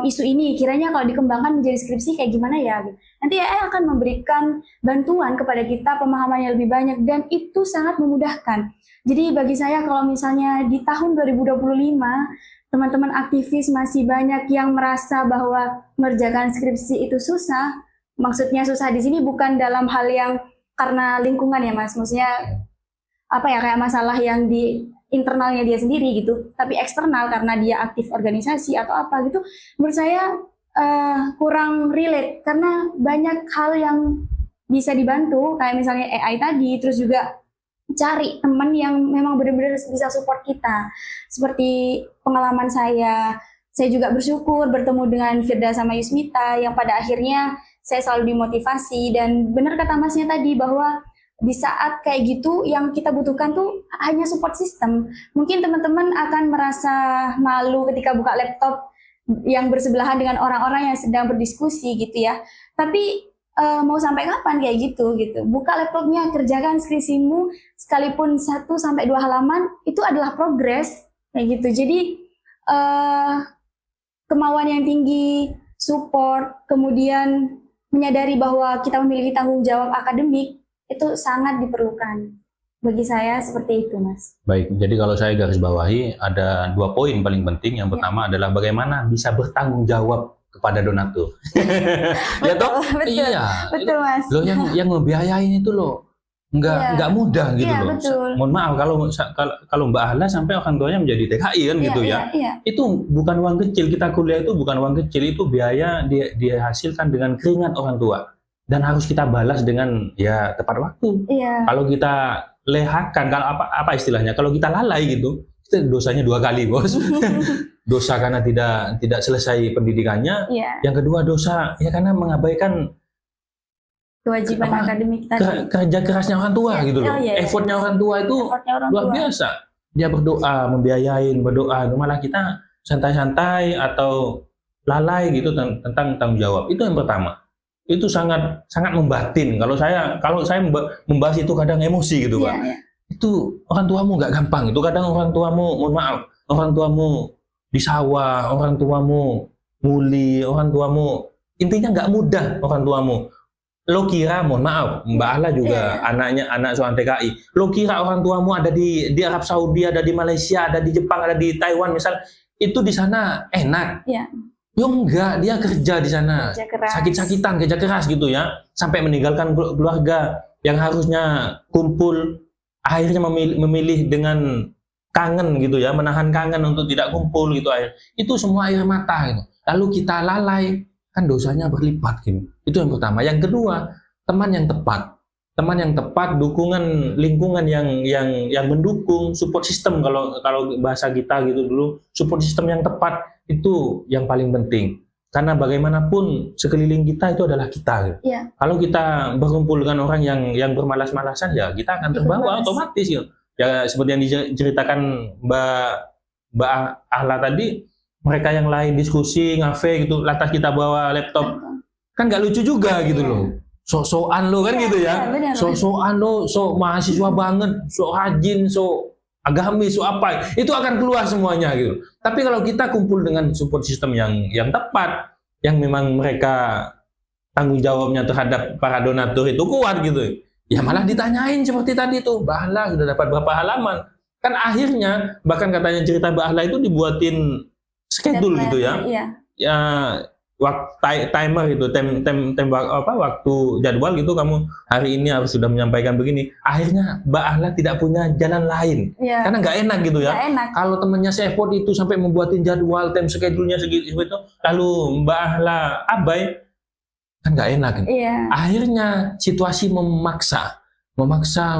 isu ini, kiranya kalau dikembangkan menjadi skripsi kayak gimana ya? Nanti AI akan memberikan bantuan kepada kita, pemahaman yang lebih banyak, dan itu sangat memudahkan. Jadi bagi saya kalau misalnya di tahun 2025, teman-teman aktivis masih banyak yang merasa bahwa mengerjakan skripsi itu susah. Maksudnya susah di sini bukan dalam hal yang karena lingkungan ya Mas, maksudnya kayak masalah yang di internalnya dia sendiri gitu, tapi eksternal karena dia aktif organisasi atau apa gitu, menurut saya kurang relate, karena banyak hal yang bisa dibantu, kayak misalnya AI tadi, terus juga cari teman yang memang benar-benar bisa support kita. Seperti pengalaman saya juga bersyukur bertemu dengan Firda sama Yusmita yang pada akhirnya saya selalu dimotivasi, dan benar kata Masnya tadi bahwa di saat kayak gitu yang kita butuhkan tuh hanya support system. Mungkin teman-teman akan merasa malu ketika buka laptop yang bersebelahan dengan orang-orang yang sedang berdiskusi gitu ya. Tapi mau sampai kapan kayak gitu. Buka laptopnya, kerjakan skripsimu sekalipun 1 sampai 2 halaman itu adalah progres kayak gitu. Jadi kemauan yang tinggi, support, kemudian menyadari bahwa kita memiliki tanggung jawab akademik itu sangat diperlukan. Bagi saya seperti itu, Mas. Baik, jadi kalau saya garis bawahi ada 2 poin paling penting. Yang pertama adalah bagaimana bisa bertanggung jawab kepada donatur. Ya toh? Betul, Iya. betul, Mas. Loh yang ngebiayain itu loh nggak mudah gitu loh. Betul. Mohon maaf kalau Mbak Ahla sampai orang tuanya menjadi TKI kan gitu ya. Itu bukan uang kecil, kita kuliah itu bukan uang kecil, itu biaya dia hasilkan dengan keringat orang tua dan harus kita balas dengan ya tepat waktu. Kalau kita lehakan, kalau apa istilahnya, kalau kita lalai gitu, itu dosanya 2 kali, Bos. Dosa karena tidak selesai pendidikannya, yang kedua dosa ya karena mengabaikan kewajiban akademik tadi. Kerja kerasnya orang tua gitu loh. Effortnya orang tua itu luar biasa. Dia berdoa, membiayain, berdoa, malah kita santai-santai atau lalai gitu tentang tanggung jawab. Itu yang pertama. Itu sangat membatin. Kalau saya membahas itu kadang emosi gitu, Pak. Itu orang tuamu nggak gampang. Itu kadang orang tuamu, mohon maaf, orang tuamu di sawah, orang tuamu muli, orang tuamu intinya nggak mudah orang tuamu. Lo kira, mohon maaf, Mbak Ahla juga anak seorang TKI. Lo kira orang tuamu ada di Arab Saudi, ada di Malaysia, ada di Jepang, ada di Taiwan misal, itu di sana enak. Yo enggak, dia kerja di sana, sakit-sakitan, kerja keras gitu ya, sampai meninggalkan keluarga yang harusnya kumpul, akhirnya memilih dengan kangen gitu ya, menahan kangen untuk tidak kumpul gitu, itu semua air mata gitu. Lalu kita lalai, kan dosanya berlipat gitu. Itu yang pertama. Yang kedua, teman yang tepat, dukungan lingkungan yang mendukung, support system kalau bahasa kita gitu dulu, support system yang tepat itu yang paling penting. Karena bagaimanapun sekeliling kita itu adalah kita. Kalau kita berkumpul dengan orang yang bermalas-malasan, ya kita akan terbawa otomatis gitu. Ya seperti yang diceritakan Mbak Ahla tadi, mereka yang lain diskusi, ngafe gitu, lantas kita bawa laptop, kan nggak lucu juga gitu loh. Sok-sokan lo kan gitu ya. Sok-sokan lo, sok mahasiswa banget, sok rajin, sok agamis, sok apa, itu akan keluar semuanya gitu. Tapi kalau kita kumpul dengan support system yang tepat, yang memang mereka tanggung jawabnya terhadap para donatur itu kuat gitu, ya malah ditanyain seperti tadi tuh, Mbak Ahla sudah dapat berapa halaman? Kan akhirnya, bahkan katanya cerita Mbak Ahla itu dibuatin schedule gitu ya. Ya timer gitu, waktu jadwal gitu, kamu hari ini harus sudah menyampaikan begini. Akhirnya Mbak Ahla tidak punya jalan lain, karena nggak enak gitu ya. Kalau temennya se-effort itu sampai membuatin jadwal, time schedule-nya segitu itu, lalu Mbak Ahla abai, kan nggak enak. Akhirnya situasi memaksa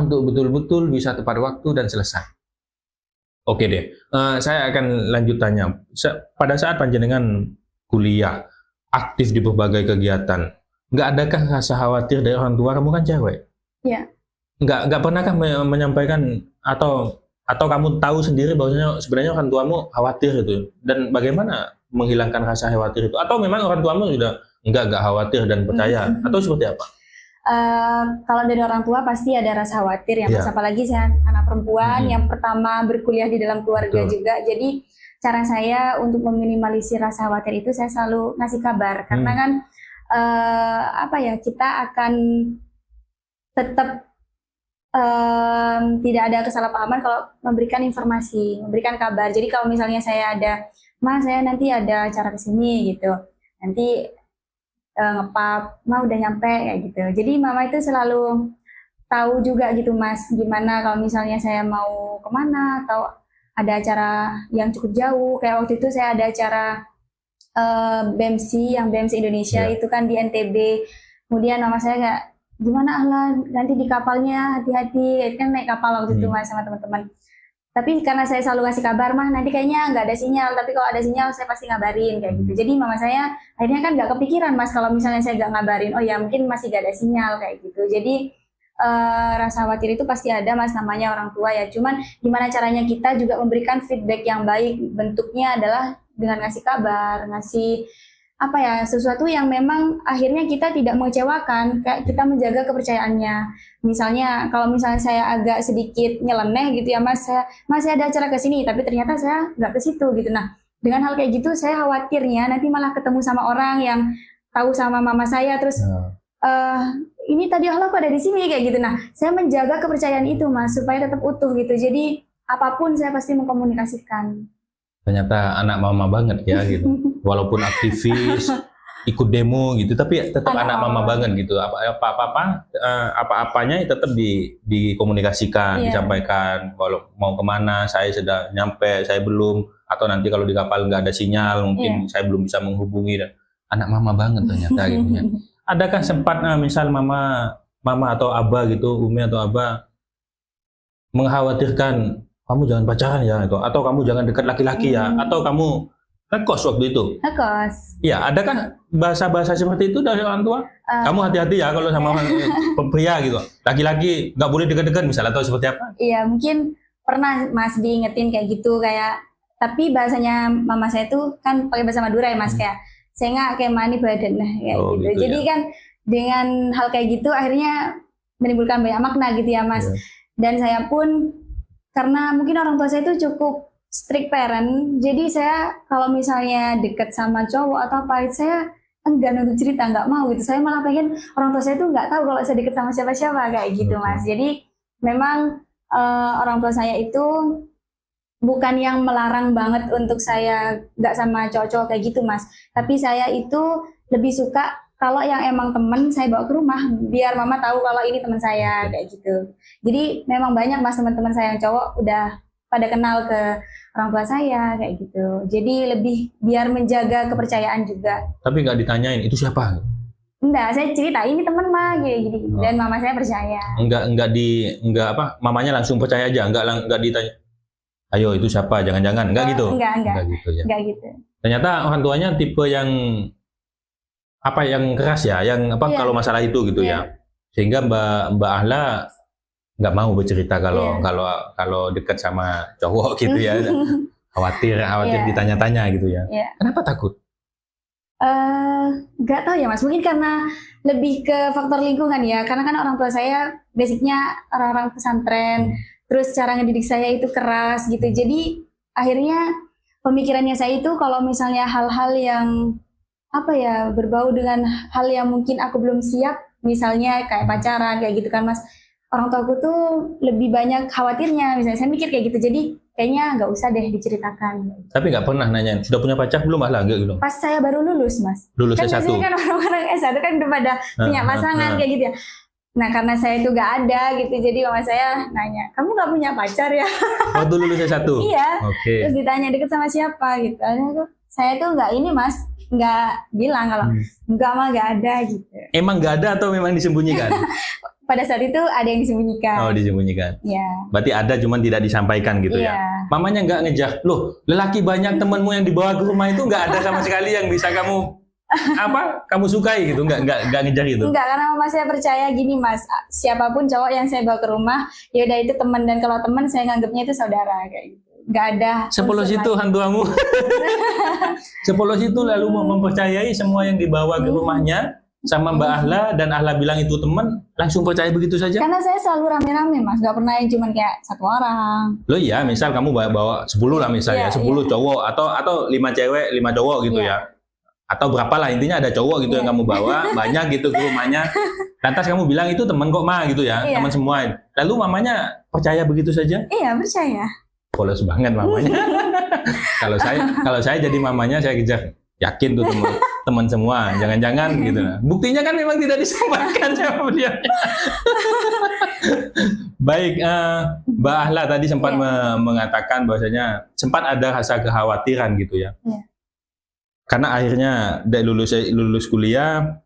untuk betul-betul bisa tepat waktu dan selesai. Oke deh, saya akan lanjut tanya. Pada saat panjenengan kuliah, aktif di berbagai kegiatan, nggak adakah rasa khawatir dari orang tua? Kamu kan cewek. Nggak pernahkah menyampaikan atau kamu tahu sendiri bahwasanya sebenarnya orang tuamu khawatir itu? Dan bagaimana menghilangkan rasa khawatir itu? Atau memang orang tuamu sudah nggak khawatir dan percaya? Atau seperti apa? Kalau dari orang tua pasti ada rasa khawatir ya, Mas. Apalagi saya anak perempuan yang pertama berkuliah di dalam keluarga juga. Jadi cara saya untuk meminimalisir rasa khawatir itu saya selalu ngasih kabar, karena kan kita akan tetap tidak ada kesalahpahaman kalau memberikan informasi, memberikan kabar. Jadi kalau misalnya saya ada, Mas saya nanti ada acara kesini gitu, nanti ngepap, Ma udah nyampe kayak gitu. Jadi mama itu selalu tahu juga gitu, Mas, gimana kalau misalnya saya mau kemana atau ada acara yang cukup jauh. Kayak waktu itu saya ada acara BEMSI, yang BEMSI Indonesia itu kan di NTB. Kemudian mama saya kayak, gimana Ahla, nanti di kapalnya hati-hati. Itu kan naik kapal waktu itu, Mas, sama teman-teman. Tapi karena saya selalu kasih kabar, Mah nanti kayaknya nggak ada sinyal, tapi kalau ada sinyal saya pasti ngabarin kayak gitu. Jadi mama saya akhirnya kan nggak kepikiran, Mas, kalau misalnya saya nggak ngabarin, oh ya mungkin masih nggak ada sinyal kayak gitu. Jadi rasa khawatir itu pasti ada, Mas, namanya orang tua ya. Cuman gimana caranya kita juga memberikan feedback yang baik. Bentuknya adalah dengan ngasih kabar, ngasih apa ya, sesuatu yang memang akhirnya kita tidak mengecewakan, kayak kita menjaga kepercayaannya. Misalnya kalau misalnya saya agak sedikit nyeleneh gitu ya Mas, saya masih ada acara ke sini tapi ternyata saya nggak ke situ gitu. Nah, dengan hal kayak gitu saya khawatirnya nanti malah ketemu sama orang yang tahu sama mama saya terus ini tadi Allah kok ada di sini kayak gitu. Nah, saya menjaga kepercayaan itu Mas supaya tetap utuh gitu. Jadi apapun saya pasti mengkomunikasikan. Ternyata anak mama banget ya gitu. Walaupun aktivis, ikut demo gitu, tapi tetap anak mama banget gitu. Apa-apanya tetap dikomunikasikan, disampaikan. Kalau mau kemana, saya sudah nyampe, saya belum. Atau nanti kalau di kapal nggak ada sinyal, mungkin saya belum bisa menghubungi. Dan anak mama banget ternyata gitu ya. Adakah sempat misal mama atau abah gitu, umi atau abah mengkhawatirkan kamu jangan pacaran ya atau kamu jangan dekat laki-laki ya atau kamu ngekos waktu itu? Ngekos. Iya, adakah bahasa-bahasa seperti itu dari orang tua? Kamu hati-hati ya kalau sama pria gitu. Laki-laki nggak boleh dekat-dekat misalnya atau seperti apa? Iya, mungkin pernah Mas diingetin kayak gitu kayak tapi bahasanya mama saya tuh kan pakai bahasa Madura ya Mas kayak saya nggak kayak mani badan nah kayak gitu. Jadi kan dengan hal kayak gitu akhirnya menimbulkan banyak makna gitu ya Mas. Dan saya pun karena mungkin orang tua saya itu cukup strict parent, jadi saya kalau misalnya deket sama cowok atau apa, saya enggan untuk cerita, nggak mau gitu. Saya malah pengen orang tua saya itu nggak tahu kalau saya deket sama siapa-siapa kayak gitu Mas. Jadi memang orang tua saya itu bukan yang melarang banget untuk saya nggak sama cowok-cowok kayak gitu Mas. Tapi saya itu lebih suka kalau yang emang temen saya bawa ke rumah, biar mama tahu kalau ini teman saya kayak gitu. Jadi memang banyak Mas teman-teman saya yang cowok udah pada kenal ke orang tua saya kayak gitu. Jadi lebih biar menjaga kepercayaan juga. Tapi nggak ditanyain itu siapa? Enggak, saya cerita ini teman mah gitu. Dan mama saya percaya. Enggak apa? Mamanya langsung percaya aja, enggak ditanya. Ayo itu siapa? Jangan-jangan enggak gitu. Enggak Gitu ya. Enggak gitu. Ternyata orang tuanya tipe yang keras ya, yang kalau masalah itu gitu ya. Sehingga Mbak Ahla nggak mau bercerita kalau dekat sama cowok gitu ya. Khawatir ditanya-tanya gitu ya. Kenapa takut? Nggak tahu ya Mas, mungkin karena lebih ke faktor lingkungan ya. Karena kan orang tua saya basicnya orang-orang pesantren, terus cara ngedidik saya itu keras gitu. Jadi akhirnya pemikirannya saya itu kalau misalnya hal-hal yang berbau dengan hal yang mungkin aku belum siap, misalnya kayak pacaran kayak gitu kan Mas, orang tuaku tuh lebih banyak khawatirnya, misalnya saya mikir kayak gitu, jadi kayaknya nggak usah deh diceritakan. Tapi nggak pernah nanyain, sudah punya pacar belum? Enggak gitu? Pas saya baru lulus Mas, lulus kan S1? biasanya kan orang-orang S1 kan udah pada punya pasangan kayak gitu ya. Nah karena saya itu nggak ada gitu, jadi mama saya nanya, kamu nggak punya pacar ya? Waktu lulus S1? Iya. Okay. Terus ditanya deket sama siapa gitu. Saya tuh nggak ini Mas, nggak bilang kalau nggak ada gitu. Emang nggak ada atau memang disembunyikan? Pada saat itu ada yang disembunyikan. Oh disembunyikan. Iya. Berarti ada cuman tidak disampaikan gitu ya. Mamanya nggak ngejar, loh lelaki banyak temenmu yang dibawa ke rumah itu nggak ada sama sekali yang bisa kamu sukai gitu, nggak ngejar itu? Enggak, karena mama saya percaya gini Mas, siapapun cowok yang saya bawa ke rumah, ya udah itu teman, dan kalau teman saya nganggapnya itu saudara kayak gitu. Nggak ada. Sepolos itu hantuamu. Sepolos itu lalu mempercayai semua yang dibawa ke rumahnya sama Mbak Ahla, dan Ahla bilang itu teman, langsung percaya begitu saja? Karena saya selalu rame-rame Mas, nggak pernah yang cuman kayak satu orang. Loh iya, misal kamu bawa 10 lah misalnya, 10 cowok atau 5 cewek, 5 cowok gitu ya. Atau berapa lah, intinya ada cowok gitu yang kamu bawa, banyak gitu ke rumahnya. Lantas kamu bilang itu teman kok Ma gitu ya, teman semua. Lalu mamanya percaya begitu saja? Iya, percaya. Polos banget mamanya. Kalau saya jadi mamanya, saya kejar, yakin tuh teman semua, jangan-jangan gitu. Buktinya kan memang tidak disampaikan sama dia. Baik, Mbak Ahla tadi sempat mengatakan bahwasanya sempat ada rasa kekhawatiran gitu ya. Karena akhirnya dari lulus kuliah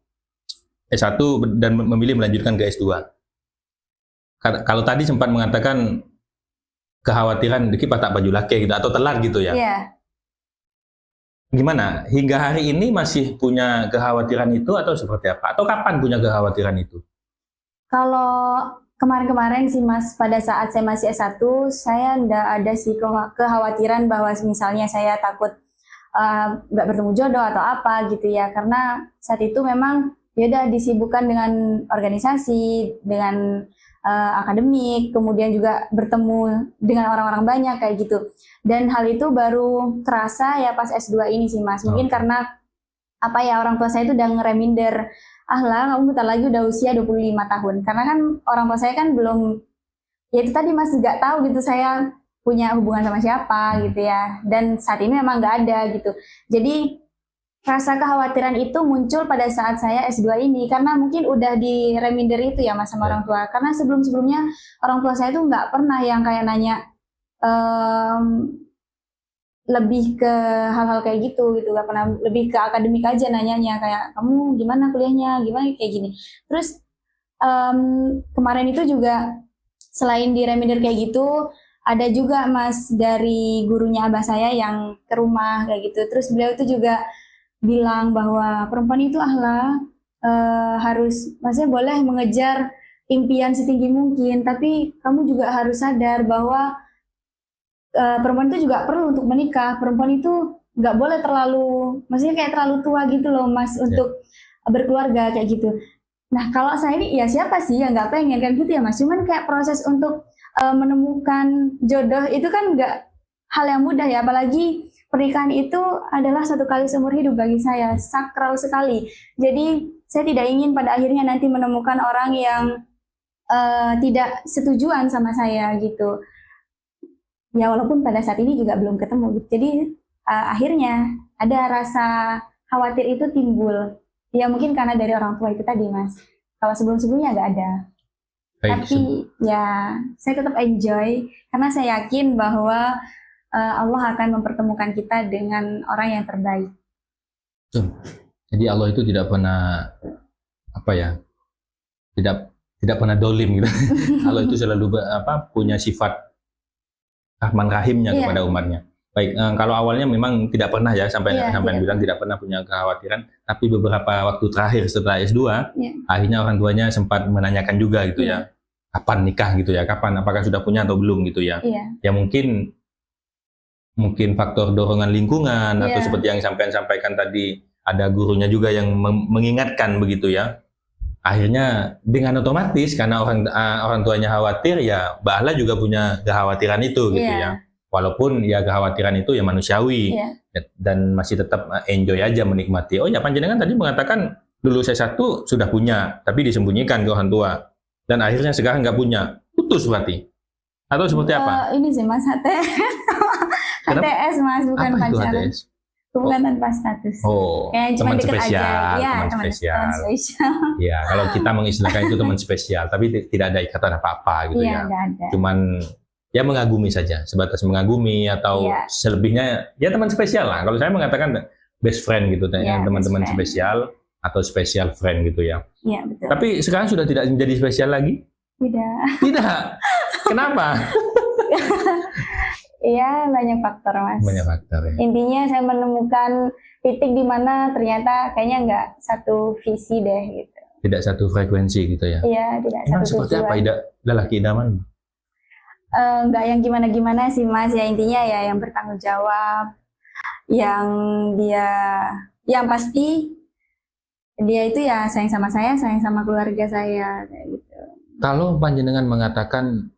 S1 dan memilih melanjutkan ke S2. Kalau tadi sempat mengatakan kekhawatiran dikit tak baju laki gitu atau telat gitu ya. Gimana? Hingga hari ini masih punya kekhawatiran itu atau seperti apa? Atau kapan punya kekhawatiran itu? Kalau kemarin-kemarin sih Mas, pada saat saya masih S1, saya enggak ada sih kekhawatiran bahwa misalnya saya takut nggak bertemu jodoh atau apa gitu ya, karena saat itu memang ya udah disibukkan dengan organisasi, dengan akademik, kemudian juga bertemu dengan orang-orang banyak kayak gitu. Dan hal itu baru terasa ya pas S2 ini sih Mas. Mungkin karena apa ya, orang tua saya itu udah ngereminder, ah lah kamu bentar lagi udah usia 25 tahun. Karena kan orang tua saya kan belum, ya itu tadi Mas, nggak tahu gitu saya punya hubungan sama siapa gitu ya. Dan saat ini memang nggak ada gitu. Jadi rasa kekhawatiran itu muncul pada saat saya S2 ini, karena mungkin udah di reminder itu ya Mas sama orang tua. Karena sebelum-sebelumnya orang tua saya tuh nggak pernah yang kayak nanya lebih ke hal-hal kayak gitu, nggak pernah, lebih ke akademik aja nanyanya, kayak kamu gimana kuliahnya, gimana kayak gini. Terus kemarin itu juga selain di reminder kayak gitu, ada juga Mas dari gurunya abah saya yang ke rumah kayak gitu. Terus beliau itu juga bilang bahwa perempuan itu harus, maksudnya boleh mengejar impian setinggi mungkin, tapi kamu juga harus sadar bahwa perempuan itu juga perlu untuk menikah. Perempuan itu nggak boleh terlalu, maksudnya kayak terlalu tua gitu loh Mas, untuk berkeluarga kayak gitu. Nah kalau saya ini ya siapa sih yang nggak pengen kan gitu ya Mas. Cuman kayak proses untuk menemukan jodoh itu kan nggak hal yang mudah ya, apalagi pernikahan itu adalah satu kali seumur hidup bagi saya, sakral sekali. Jadi saya tidak ingin pada akhirnya nanti menemukan orang yang tidak setujuan sama saya gitu. Ya walaupun pada saat ini juga belum ketemu. Jadi akhirnya ada rasa khawatir itu timbul. Ya mungkin karena dari orang tua itu tadi Mas. Kalau sebelum-sebelumnya nggak ada. Tapi ya saya tetap enjoy karena saya yakin bahwa Allah akan mempertemukan kita dengan orang yang terbaik. Jadi Allah itu tidak pernah tidak pernah dolim gitu. Allah itu selalu punya sifat Rahman Rahimnya kepada umatnya. Baik, kalau awalnya memang tidak pernah ya sampai bilang tidak pernah punya kekhawatiran, tapi beberapa waktu terakhir setelah S2, akhirnya orang tuanya sempat menanyakan juga gitu ya, kapan nikah gitu ya, kapan, apakah sudah punya atau belum gitu ya. Ya mungkin faktor dorongan lingkungan atau seperti yang sampaikan tadi, ada gurunya juga yang mengingatkan begitu ya. Akhirnya dengan otomatis karena orang tuanya khawatir ya, Mbak Ahla juga punya kekhawatiran itu gitu ya. Walaupun ya kekhawatiran itu ya manusiawi dan masih tetap enjoy aja menikmati. Oh ya panjenengan tadi mengatakan lulus S1 sudah punya tapi disembunyikan ke orang tua dan akhirnya sekarang nggak punya, putus berarti atau seperti apa? Ini sih Mas, HTS Mas, bukan pacaran. Bukan tanpa status. Oh, teman spesial, teman spesial. Ya, kalau kita mengistilahkan itu teman spesial, tapi tidak ada ikatan apa-apa gitu ya. Cuman ya mengagumi saja, sebatas mengagumi atau selebihnya ya teman spesial lah. Kalau saya mengatakan best friend gitu, teman-teman spesial atau special friend gitu ya. Iya, betul. Tapi sekarang sudah tidak menjadi spesial lagi? Tidak. Kenapa? Iya, banyak faktor Mas. Banyak faktor ya. Intinya saya menemukan titik di mana ternyata kayaknya nggak satu visi deh gitu. Tidak satu frekuensi gitu ya? Iya, tidak satu tujuan. Seperti apa lelaki idaman? Nggak yang gimana-gimana sih Mas, ya intinya ya yang bertanggung jawab, yang pasti dia itu ya sayang sama saya, sayang sama keluarga saya kayak gitu. Kalau panjenengan mengatakan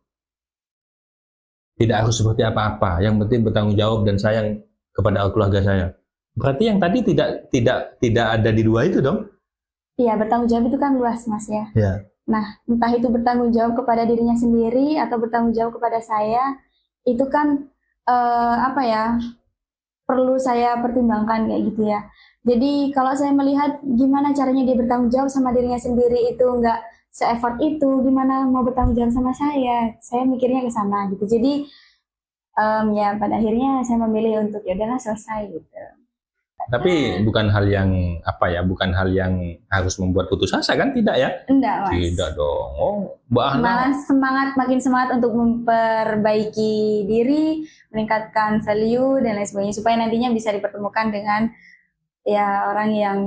tidak harus seperti apa-apa, yang penting bertanggung jawab dan sayang kepada keluarga saya, berarti yang tadi tidak ada di dua itu dong? Iya, bertanggung jawab itu kan luas Mas ya. Nah, entah itu bertanggung jawab kepada dirinya sendiri atau bertanggung jawab kepada saya, itu kan perlu saya pertimbangkan kayak gitu ya. Jadi kalau saya melihat gimana caranya dia bertanggung jawab sama dirinya sendiri itu nggak se-effort itu, gimana mau bertanggung jawab sama saya mikirnya ke sana gitu. Jadi ya pada akhirnya saya memilih untuk ya udahlah selesai gitu. Tapi bukan hal yang bukan hal yang harus membuat putus asa kan, tidak ya? Enggak Mas. Tidak dong. Oh, Mbak Ahla malah makin semangat untuk memperbaiki diri, meningkatkan value dan lain sebagainya supaya nantinya bisa dipertemukan dengan ya orang yang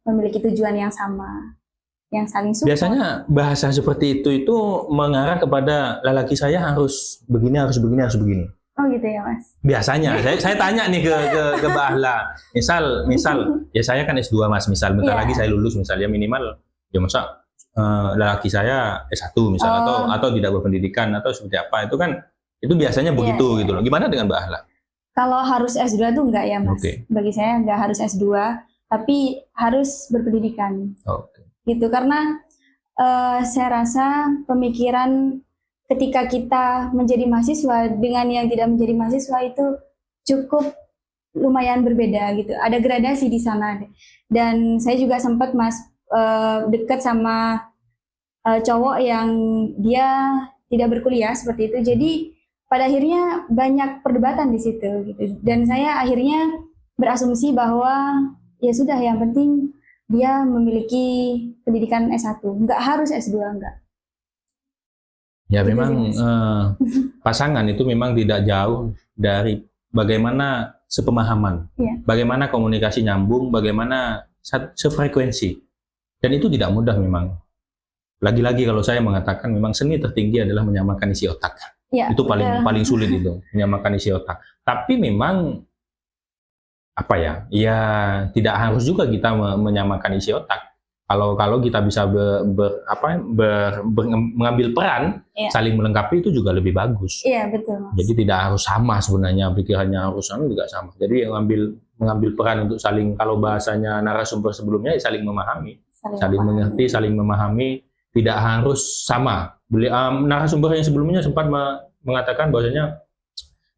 memiliki tujuan yang sama, yang saling support. Biasanya bahasa seperti itu mengarah kepada lelaki saya harus begini, harus begini, harus begini. Oh gitu ya Mas. Biasanya, saya tanya nih ke Mbak Ahla, misal ya saya kan S2 Mas, misal bentar lagi saya lulus misalnya minimal ya masa lelaki saya S1 misal atau tidak berpendidikan atau seperti apa itu biasanya begitu gitu loh. Gimana dengan Mbak Ahla? Kalau harus S2 tuh enggak ya Mas. Bagi saya enggak harus S2, tapi harus berpendidikan. Gitu karena saya rasa pemikiran ketika kita menjadi mahasiswa dengan yang tidak menjadi mahasiswa itu cukup lumayan berbeda gitu. Ada gradasi di sana. Dan saya juga sempat Mas dekat sama cowok yang dia tidak berkuliah seperti itu. Jadi pada akhirnya banyak perdebatan di situ gitu. Dan saya akhirnya berasumsi bahwa ya sudah, yang penting dia memiliki pendidikan S1, nggak harus S2, enggak. Ya memang pasangan itu memang tidak jauh dari bagaimana sepemahaman, bagaimana komunikasi nyambung, bagaimana sefrekuensi. Dan itu tidak mudah memang. Lagi-lagi kalau saya mengatakan memang seni tertinggi adalah menyamakan isi otak. Ya, itu paling sulit itu, menyamakan isi otak. Tapi memang apa ya? Ya tidak harus juga kita menyamakan isi otak. Kalau kita bisa mengambil peran, saling melengkapi itu juga lebih bagus. Iya, betul. Jadi tidak harus sama sebenarnya, pikirannya harus juga sama. Jadi mengambil peran untuk saling, kalau bahasanya narasumber sebelumnya, saling memahami, saling mengerti, saling memahami, tidak harus sama. Narasumber yang sebelumnya sempat mengatakan bahwasanya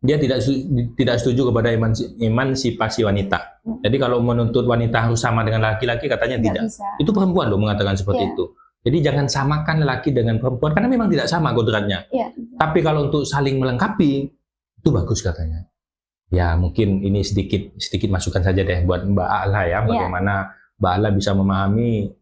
dia tidak setuju kepada emansipasi wanita. Jadi kalau menuntut wanita harus sama dengan laki-laki, katanya tidak. Itu perempuan loh mengatakan seperti itu. Jadi jangan samakan laki dengan perempuan karena memang tidak sama kodratnya. Tapi kalau untuk saling melengkapi itu bagus katanya. Ya mungkin ini sedikit masukan saja deh buat Mbak Ahla ya, bagaimana Mbak Ahla bisa memahami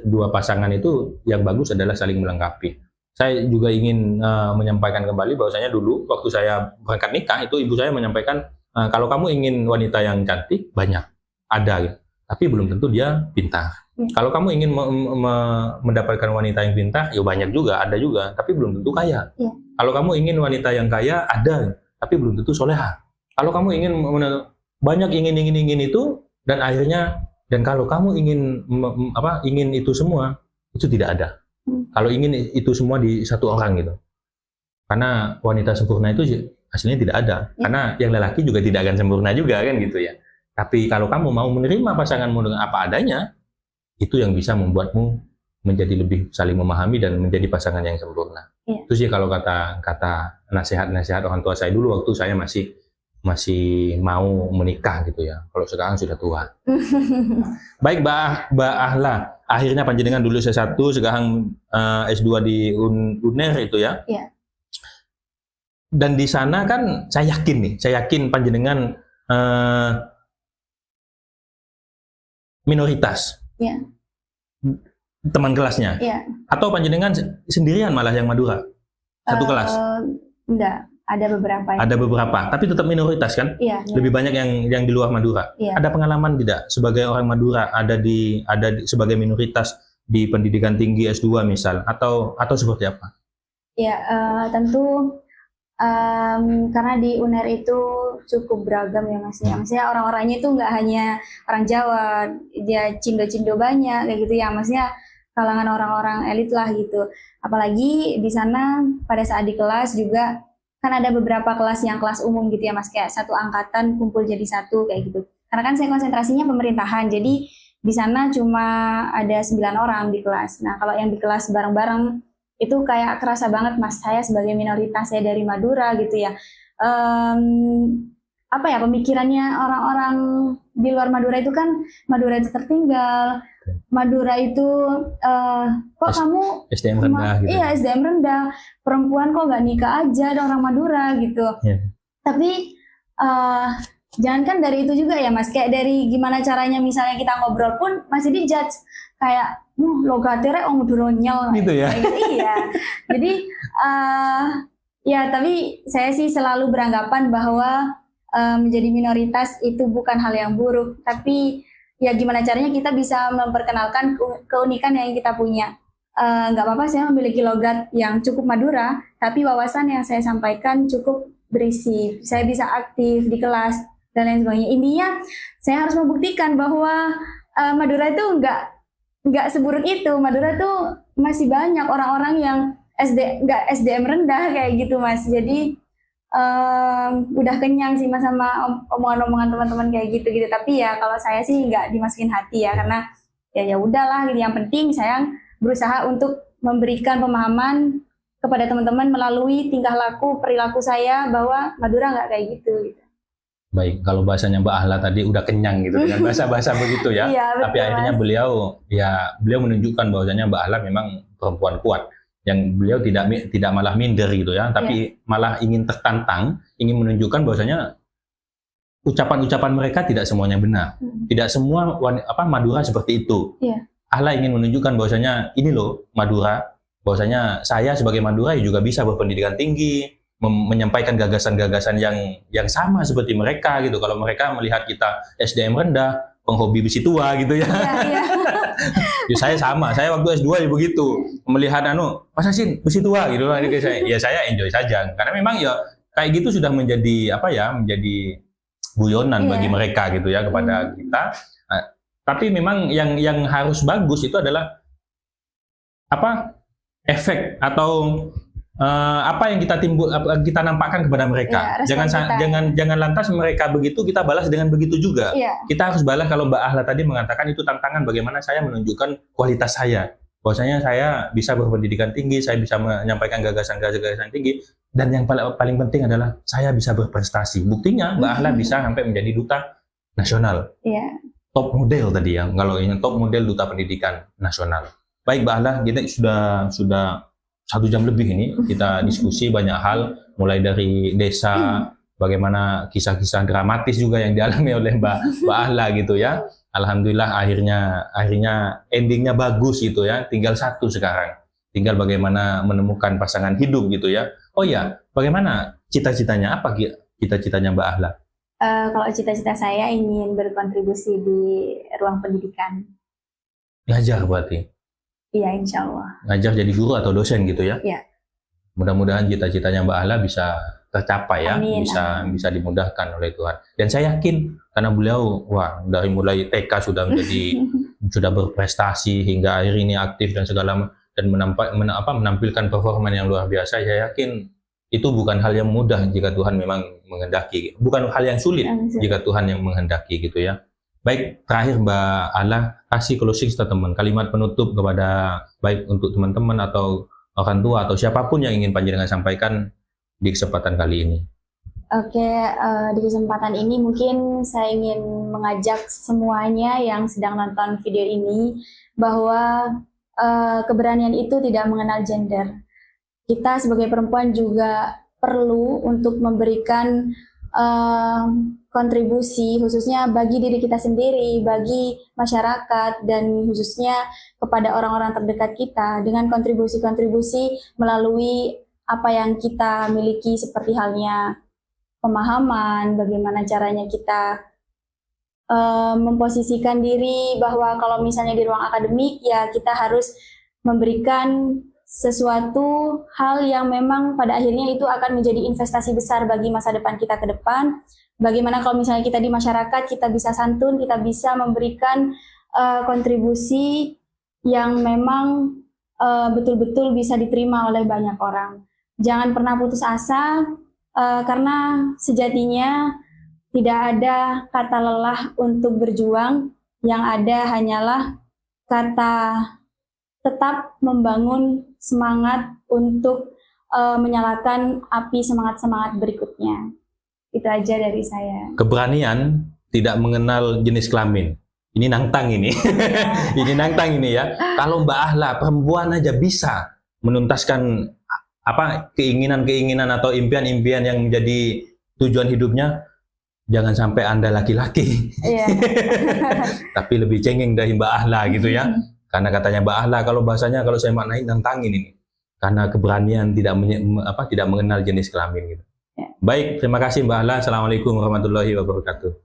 dua pasangan itu yang bagus adalah saling melengkapi. Saya juga ingin menyampaikan kembali bahwasanya dulu waktu saya berangkat nikah itu ibu saya menyampaikan kalau kamu ingin wanita yang cantik banyak ada gitu. Tapi belum tentu dia pintar. Kalau kamu ingin mendapatkan wanita yang pintar ya banyak juga, ada juga, tapi belum tentu kaya. Kalau kamu ingin wanita yang kaya ada, tapi belum tentu soleha. Kalau kamu ingin banyak ingin itu dan kalau kamu ingin itu semua itu tidak ada. Kalau ingin itu semua di satu orang gitu. Karena wanita sempurna itu hasilnya tidak ada. Karena yang lelaki juga tidak akan sempurna juga kan gitu ya. Tapi kalau kamu mau menerima pasanganmu dengan apa adanya, itu yang bisa membuatmu menjadi lebih saling memahami dan menjadi pasangan yang sempurna. Itu sih kalau kata nasihat orang tua saya dulu waktu saya masih mau menikah gitu ya. Kalau sekarang sudah tua. Baik Mbak Ahla. Akhirnya panjenengan dulu S1, sekarang S2 di UNER itu ya. Dan di sana kan saya yakin panjenengan minoritas. Teman kelasnya. Atau panjenengan sendirian malah yang Madura? Satu kelas? Enggak, ada beberapa. Ada beberapa, tapi tetap minoritas kan? Lebih banyak yang di luar Madura. Ada pengalaman tidak sebagai orang Madura ada sebagai minoritas di pendidikan tinggi S2 misal atau seperti apa? Ya, tentu karena di UNER itu cukup beragam ya Mas. Maksudnya orang-orangnya itu nggak hanya orang Jawa, dia Cindo-Cindo banyak kayak gitu ya. Maksudnya kalangan orang-orang elit lah gitu. Apalagi di sana pada saat di kelas juga kan ada beberapa kelas yang kelas umum gitu ya Mas, kayak satu angkatan kumpul jadi satu kayak gitu. Karena kan saya konsentrasinya pemerintahan, jadi di sana cuma ada 9 orang di kelas. Nah kalau yang di kelas bareng-bareng itu kayak kerasa banget Mas, saya sebagai minoritas, saya dari Madura gitu ya. Pemikirannya orang-orang di luar Madura itu kan Madura itu tertinggal, Madura itu kok kamu SDM rendah gitu. Iya, SDM rendah, perempuan kok nggak nikah aja, ada orang Madura gitu. Tapi jangankan dari itu juga ya Mas, kayak dari gimana caranya misalnya kita ngobrol pun masih dijudge kayak logatnya orang Madura nyel gitu ya. Iya. Jadi ya tapi saya sih selalu beranggapan bahwa menjadi minoritas itu bukan hal yang buruk, tapi ya gimana caranya kita bisa memperkenalkan keunikan yang kita punya. Nggak apa-apa saya memiliki logat yang cukup Madura, tapi wawasan yang saya sampaikan cukup berisi, saya bisa aktif di kelas dan lain sebagainya. Intinya saya harus membuktikan bahwa Madura itu nggak seburuk itu. Madura tuh masih banyak orang-orang yang nggak SDM rendah kayak gitu Mas. Jadi udah kenyang sih Mas sama omongan-omongan teman-teman kayak gitu. Tapi ya kalau saya sih nggak dimasukin hati ya, karena ya udahlah gitu. Yang penting saya berusaha untuk memberikan pemahaman kepada teman-teman melalui tingkah laku, perilaku saya bahwa Madura nggak kayak gitu. Baik, kalau bahasanya Mbak Ahla tadi udah kenyang gitu dengan bahasa-bahasa begitu ya. Iya, Tapi betul, akhirnya Mas. beliau menunjukkan bahwasanya Mbak Ahla memang perempuan kuat. Yang beliau tidak malah minder gitu ya, tapi malah ingin tertantang, ingin menunjukkan bahwasanya ucapan-ucapan mereka tidak semuanya benar. Tidak semua Madura seperti itu. Iya. Ahla ingin menunjukkan bahwasanya ini loh Madura, bahwasanya saya sebagai Madura juga bisa berpendidikan tinggi, menyampaikan gagasan-gagasan yang sama seperti mereka gitu. Kalau mereka melihat kita SDM rendah, penghobi besi tua gitu ya. Iya. Ya, saya sama, saya waktu S2 ya begitu. Melihat masa sih besi tua gitu. Saya enjoy saja. Karena memang ya kayak gitu sudah menjadi menjadi guyonan bagi mereka gitu ya kepada kita. Nah, tapi memang yang harus bagus itu adalah efek atau apa yang kita nampakkan kepada mereka. Jangan lantas mereka begitu kita balas dengan begitu juga. Kita harus balas. Kalau Mbak Ahla tadi mengatakan itu tantangan, bagaimana saya menunjukkan kualitas saya, bahwasanya saya bisa berpendidikan tinggi, saya bisa menyampaikan gagasan tinggi, dan yang paling penting adalah saya bisa berprestasi. Buktinya Mbak Ahla bisa sampai menjadi duta nasional. Top model tadi ya, kalau ini top model duta pendidikan nasional. Baik Mbak Ahla, kita sudah 1 jam lebih ini kita diskusi banyak hal, mulai dari desa, bagaimana kisah-kisah dramatis juga yang dialami oleh Mbak Ahla gitu ya. Alhamdulillah akhirnya endingnya bagus gitu ya. Tinggal satu sekarang, tinggal bagaimana menemukan pasangan hidup gitu ya. Oh ya, bagaimana cita-citanya? Apa cita-citanya Mbak Ahla? Kalau cita-cita saya ingin berkontribusi di ruang pendidikan. Ngajar berarti? Iya, insya Allah. Ngajar jadi guru atau dosen gitu ya? Iya. Mudah-mudahan cita-citanya Mbak Ahla bisa tercapai ya, amin. Bisa dimudahkan oleh Tuhan. Dan saya yakin karena beliau dari mulai TK sudah sudah berprestasi hingga akhir ini aktif dan dan menampilkan performa yang luar biasa. Saya yakin itu bukan hal yang mudah jika Tuhan memang menghendaki. Bukan hal yang sulit jika Tuhan yang menghendaki gitu ya. Baik, terakhir Mbak Ahla, kasih closing statement, kalimat penutup kepada baik untuk teman-teman atau orang tua atau siapapun yang ingin panjenengan sampaikan di kesempatan kali ini. Oke, di kesempatan ini mungkin saya ingin mengajak semuanya yang sedang nonton video ini bahwa keberanian itu tidak mengenal gender. Kita sebagai perempuan juga perlu untuk memberikan kontribusi khususnya bagi diri kita sendiri, bagi masyarakat, dan khususnya kepada orang-orang terdekat kita dengan kontribusi-kontribusi melalui apa yang kita miliki seperti halnya pemahaman, bagaimana caranya kita memposisikan diri bahwa kalau misalnya di ruang akademik ya kita harus memberikan sesuatu hal yang memang pada akhirnya itu akan menjadi investasi besar bagi masa depan kita ke depan. Bagaimana kalau misalnya kita di masyarakat, kita bisa santun, kita bisa memberikan kontribusi yang memang betul-betul bisa diterima oleh banyak orang. Jangan pernah putus asa, karena sejatinya tidak ada kata lelah untuk berjuang, yang ada hanyalah kata tetap membangun semangat untuk menyalakan api semangat-semangat berikutnya. Itu aja dari saya. Keberanian tidak mengenal jenis kelamin. Ini nantang ini. Ini nantang ini ya. Kalau Mbak Ahla perempuan aja bisa menuntaskan keinginan-keinginan atau impian-impian yang menjadi tujuan hidupnya, jangan sampai Anda laki-laki. Iya. Tapi lebih cengeng dari Mbak Ahla gitu ya. Karena katanya Mbak Ahla, kalau bahasanya kalau saya maknain nantangin ini. Karena keberanian tidak mengenal jenis kelamin gitu. Ya. Baik, terima kasih Mbak Ahla. Assalamualaikum warahmatullahi wabarakatuh.